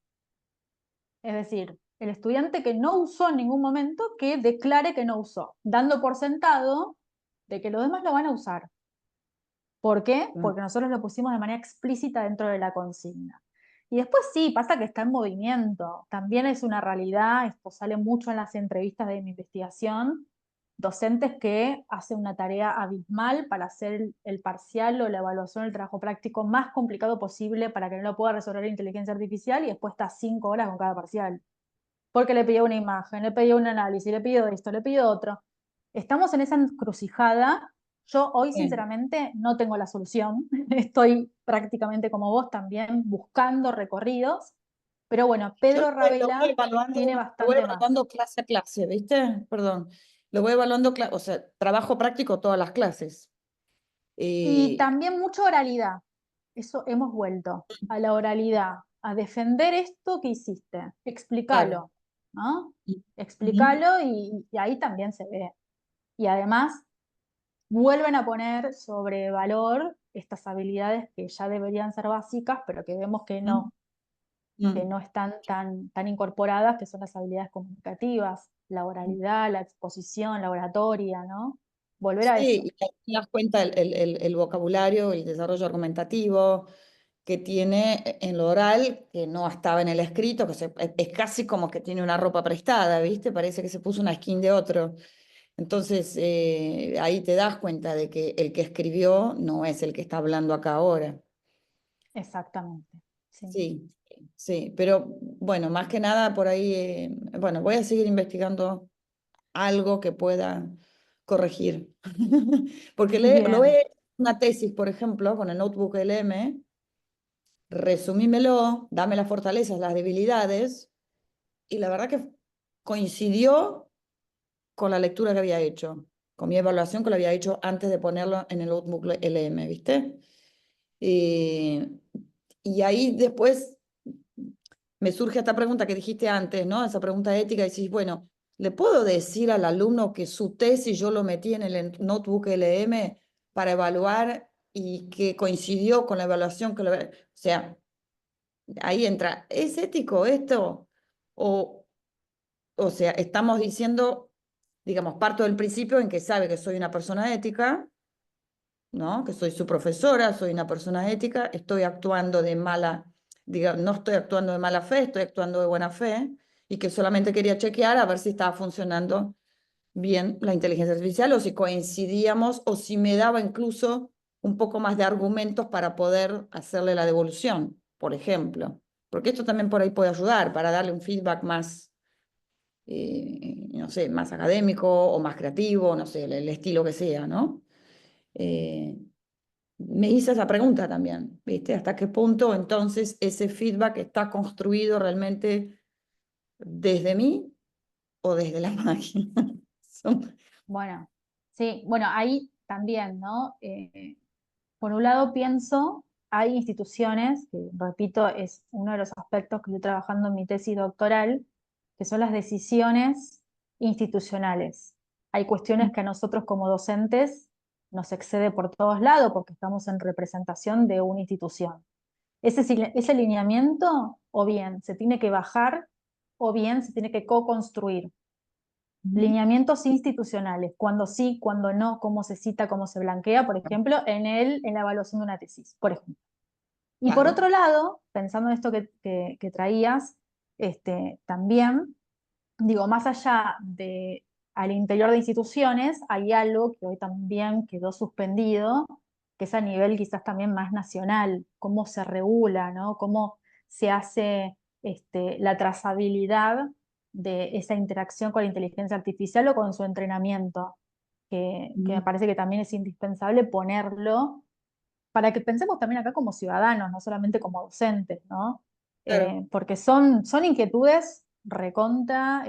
Es decir, el estudiante que no usó en ningún momento, que declare que no usó, dando por sentado de que los demás lo van a usar. ¿Por qué? Claro. Porque nosotros lo pusimos de manera explícita dentro de la consigna. Y después sí, pasa que está en movimiento. También es una realidad, esto sale mucho en las entrevistas de mi investigación, docentes que hacen una tarea abismal para hacer el parcial o la evaluación del trabajo práctico más complicado posible para que no lo pueda resolver la inteligencia artificial y después está 5 horas con cada parcial. Porque le pidió una imagen, le pidió un análisis, le pidió esto, le pidió otro. Estamos en esa encrucijada. Yo hoy, Bien. sinceramente, no tengo la solución. Estoy prácticamente como vos también buscando recorridos. Pero bueno, Yo Pedro lo voy Ravela tiene bastante más. evaluando clase a clase, ¿viste? Perdón. Lo voy evaluando, o sea, trabajo práctico todas las clases. Y Y también mucha oralidad. Eso hemos vuelto a la oralidad, a defender esto que hiciste. claro. Explícalo, ¿no? Ujú. Explícalo y ahí también se ve. Y además vuelven a poner sobre valor estas habilidades que ya deberían ser básicas, pero que vemos que Ujú. no están tan incorporadas, que son las habilidades comunicativas, la oralidad, la exposición, la oratoria, ¿no? Volver a Sí, eso. y ahí te das cuenta el vocabulario, el desarrollo argumentativo que tiene en lo oral, que no estaba en el escrito, es casi como que tiene una ropa prestada, ¿viste? Parece que se puso una skin de otro. Entonces, ahí te das cuenta de que el que escribió no es el que está hablando acá ahora. Exactamente. Sí. Sí, sí, pero bueno, más que nada por ahí, bueno, voy a seguir investigando algo que pueda corregir. Porque lo Bien. he hecho en una tesis, por ejemplo, con el Notebook LM, resumímelo, dame las fortalezas, las debilidades, y la verdad que coincidió con la lectura que había hecho, con mi evaluación que lo había hecho antes de ponerlo en el Notebook LM, ¿viste? Y, y ahí después me surge esta pregunta que dijiste antes, ¿no? Esa pregunta ética, y decís, bueno, ¿le puedo decir al alumno que su tesis yo lo metí en el Notebook LM para evaluar y que coincidió con la evaluación que lo... O sea, ahí entra, ¿es ético esto? O sea, estamos diciendo, digamos, parto del principio en que sabe que soy una persona ética, ¿no? Que soy su profesora, soy una persona ética, estoy actuando de mala, digamos, no estoy actuando de mala fe, estoy actuando de buena fe, y que solamente quería chequear a ver si estaba funcionando bien la inteligencia artificial o si coincidíamos o si me daba incluso un poco más de argumentos para poder hacerle la devolución, por ejemplo. Porque esto también por ahí puede ayudar para darle un feedback más, no sé, más académico o más creativo, no sé, el estilo que sea, ¿no? Eh, Me hice esa pregunta también, ¿viste? ¿Hasta qué punto entonces ese feedback está construido realmente desde mí o desde la máquina? Son- Bueno, sí, bueno, ahí también, ¿no? Por un lado pienso, hay instituciones, que repito, es uno de los aspectos que estoy trabajando en mi tesis doctoral, que son las decisiones institucionales. Hay cuestiones que a nosotros como docentes nos excede por todos lados porque estamos en representación de una institución. Ese lineamiento o bien se tiene que bajar o bien se tiene que co-construir. Lineamientos institucionales, cuando sí, cuando no, cómo se cita, cómo se blanquea, por ejemplo, en la evaluación de una tesis, por ejemplo. Y por Claro. otro lado, pensando en esto que traías, también, digo, más allá de al interior de instituciones, hay algo que hoy también quedó suspendido, que es a nivel quizás también más nacional, cómo se regula, ¿no? Cómo se hace la trazabilidad de esa interacción con la inteligencia artificial o con su entrenamiento, que me parece que también es indispensable ponerlo para que pensemos también acá como ciudadanos, no solamente como docentes, ¿no? Claro. Porque son inquietudes recontra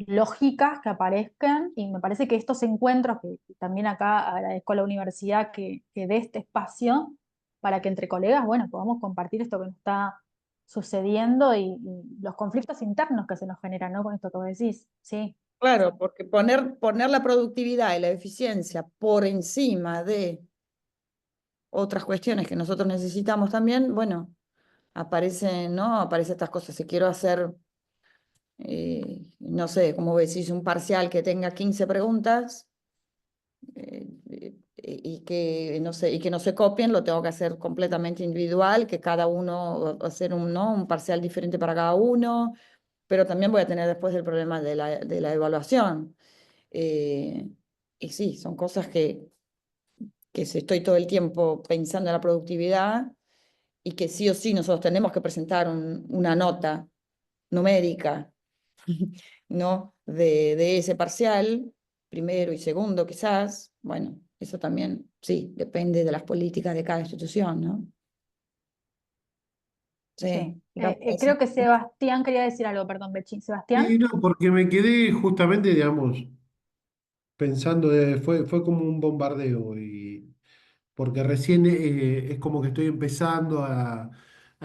lógicas que aparezcan y me parece que estos encuentros, que también acá agradezco a la universidad que dé este espacio, para que entre colegas, bueno, podamos compartir esto que nos está sucediendo y los conflictos internos que se nos generan, ¿no? Con esto que vos decís, sí. Claro, porque poner la productividad y la eficiencia por encima de otras cuestiones que nosotros necesitamos también, bueno, aparecen, ¿no? Aparecen estas cosas. Si quiero hacer, no sé, como decís, un parcial que tenga 15 preguntas y que, no sé, y que no se copien, lo tengo que hacer completamente individual, que cada uno hacer un, ¿no? un parcial diferente para cada uno, pero también voy a tener después el problema de la evaluación. Y sí, son cosas que si estoy todo el tiempo pensando en la productividad y que sí o sí nosotros tenemos que presentar una nota numérica, ¿no? De ese parcial, primero y segundo quizás, bueno, eso también, sí, depende de las políticas de cada institución, ¿no? Sí, Sí. gracias. Creo que Sebastián quería decir algo, perdón, Bechi. Sebastián. Sí, no, porque me quedé justamente, digamos, pensando, fue como un bombardeo, y porque recién es como que estoy empezando a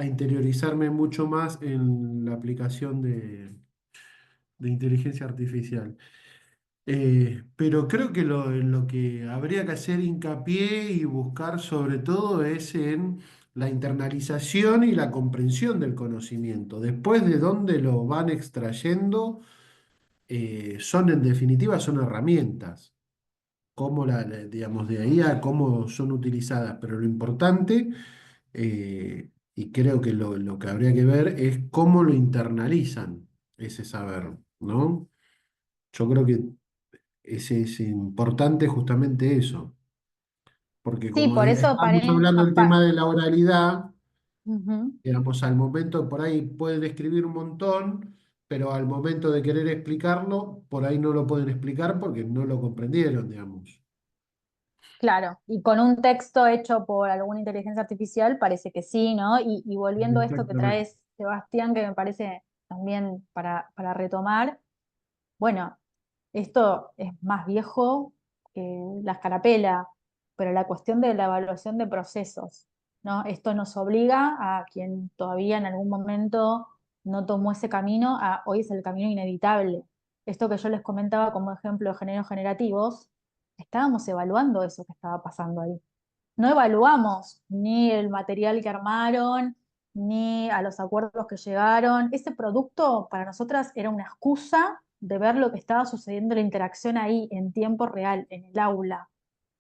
interiorizarme mucho más en la aplicación de inteligencia artificial. Pero creo que en lo que habría que hacer hincapié y buscar sobre todo es en la internalización y la comprensión del conocimiento. Después de dónde lo van extrayendo, son en definitiva son herramientas. Cómo digamos, de ahí a cómo son utilizadas. Pero lo importante, y creo que lo que habría que ver es cómo lo internalizan ese saber, ¿no? Yo creo que es importante justamente eso, porque Sí, como por eso estamos paré. hablando del tema de la oralidad, Ujú. digamos, al momento por ahí pueden escribir un montón, pero al momento de querer explicarlo, por ahí no lo pueden explicar porque no lo comprendieron, digamos. Claro, y con un texto hecho por alguna inteligencia artificial parece que sí, ¿no? Y volviendo a esto que Exactamente. traes, Sebastián, que me parece también para retomar, bueno, esto es más viejo que la escarapela, pero la cuestión de la evaluación de procesos, ¿no? Esto nos obliga a quien todavía en algún momento no tomó ese camino, a hoy es el camino inevitable. Esto que yo les comentaba como ejemplo de géneros generativos, estábamos evaluando eso que estaba pasando ahí. No evaluamos ni el material que armaron, ni a los acuerdos que llegaron. Ese producto para nosotras era una excusa de ver lo que estaba sucediendo, la interacción ahí en tiempo real, en el aula,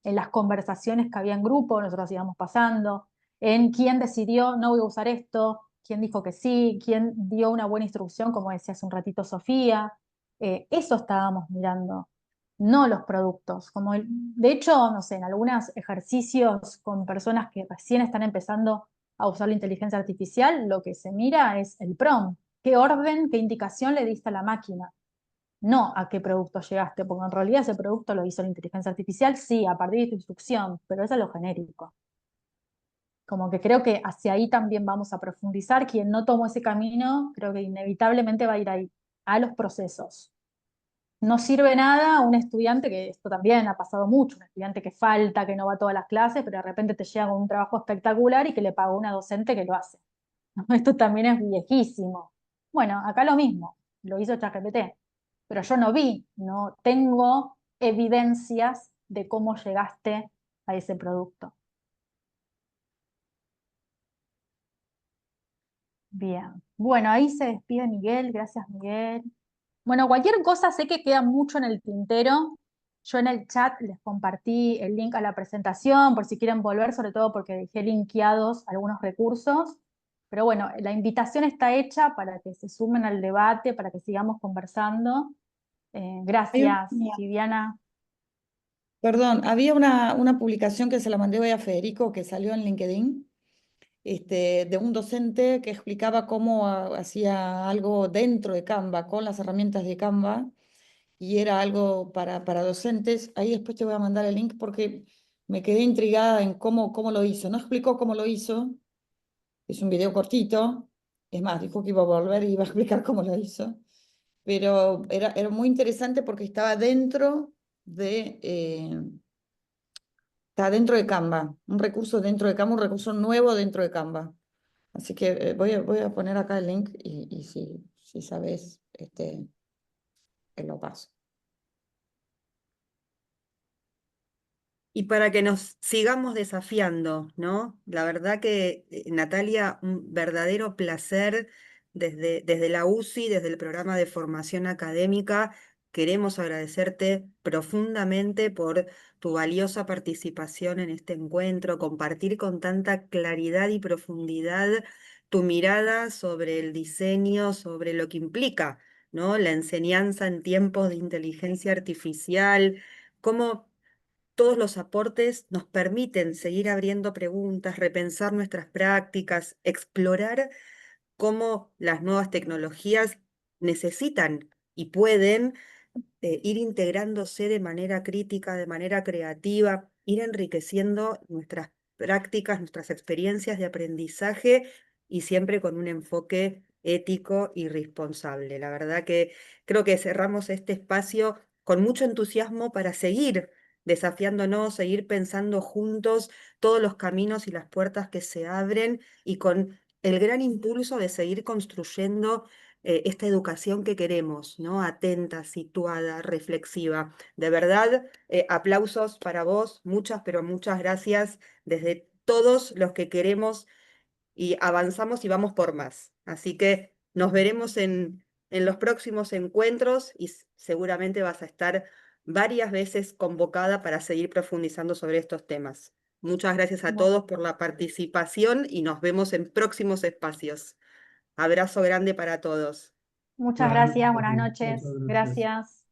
en las conversaciones que había en grupo, nosotros íbamos pasando, en quién decidió no voy a usar esto, quién dijo que sí, quién dio una buena instrucción, como decía hace un ratito Sofía. Eso estábamos mirando, no los productos. De hecho, no sé, en algunos ejercicios con personas que recién están empezando a usar la inteligencia artificial, lo que se mira es el prompt. ¿Qué orden, qué indicación le diste a la máquina? No a qué producto llegaste, porque en realidad ese producto lo hizo la inteligencia artificial, sí, a partir de tu instrucción, pero eso es lo genérico. Como que creo que hacia ahí también vamos a profundizar. Quien no tomó ese camino, creo que inevitablemente va a ir ahí, a los procesos. No sirve nada un estudiante, que esto también ha pasado mucho, un estudiante que falta, que no va a todas las clases, pero de repente te llega con un trabajo espectacular y que le pagó una docente que lo hace. Esto también es viejísimo. Bueno, acá lo mismo, lo hizo ChatGPT, pero yo no vi, no tengo evidencias de cómo llegaste a ese producto. Bien, bueno, ahí se despide Miguel, gracias Miguel. Bueno, cualquier cosa, sé que queda mucho en el tintero. Yo en el chat les compartí el link a la presentación por si quieren volver, sobre todo porque dejé linkeados algunos recursos. Pero bueno, la invitación está hecha para que se sumen al debate, para que sigamos conversando. Gracias, Viviana. Perdón, había una publicación que se la mandé hoy a Federico que salió en LinkedIn, de un docente que explicaba cómo hacía algo dentro de Canva, con las herramientas de Canva, y era algo para docentes. Ahí después te voy a mandar el link porque me quedé intrigada en cómo lo hizo. No explicó cómo lo hizo, es un video cortito, es más, dijo que iba a volver y iba a explicar cómo lo hizo, pero era muy interesante porque estaba dentro de Está dentro de Canva, un recurso dentro de Canva, un recurso nuevo dentro de Canva. Así que voy a poner acá el link y si sabes, te lo paso. Y para que nos sigamos desafiando, ¿no? La verdad que, Natalia, un verdadero placer desde la UCI, desde el programa de formación académica. Queremos agradecerte profundamente por tu valiosa participación en este encuentro, compartir con tanta claridad y profundidad tu mirada sobre el diseño, sobre lo que implica, ¿no? La enseñanza en tiempos de inteligencia artificial, cómo todos los aportes nos permiten seguir abriendo preguntas, repensar nuestras prácticas, explorar cómo las nuevas tecnologías necesitan y pueden ir integrándose de manera crítica, de manera creativa, ir enriqueciendo nuestras prácticas, nuestras experiencias de aprendizaje y siempre con un enfoque ético y responsable. La verdad que creo que cerramos este espacio con mucho entusiasmo para seguir desafiándonos, seguir pensando juntos todos los caminos y las puertas que se abren y con el gran impulso de seguir construyendo esta educación que queremos, ¿no? Atenta, situada, reflexiva. De verdad, aplausos para vos, muchas, pero muchas gracias desde todos los que queremos y avanzamos y vamos por más. Así que nos veremos en los próximos encuentros y seguramente vas a estar varias veces convocada para seguir profundizando sobre estos temas. Muchas gracias a Bueno, todos por la participación y nos vemos en próximos espacios. Abrazo grande para todos. muchas Dale, gracias, buenas muchas noches, gracias. gracias.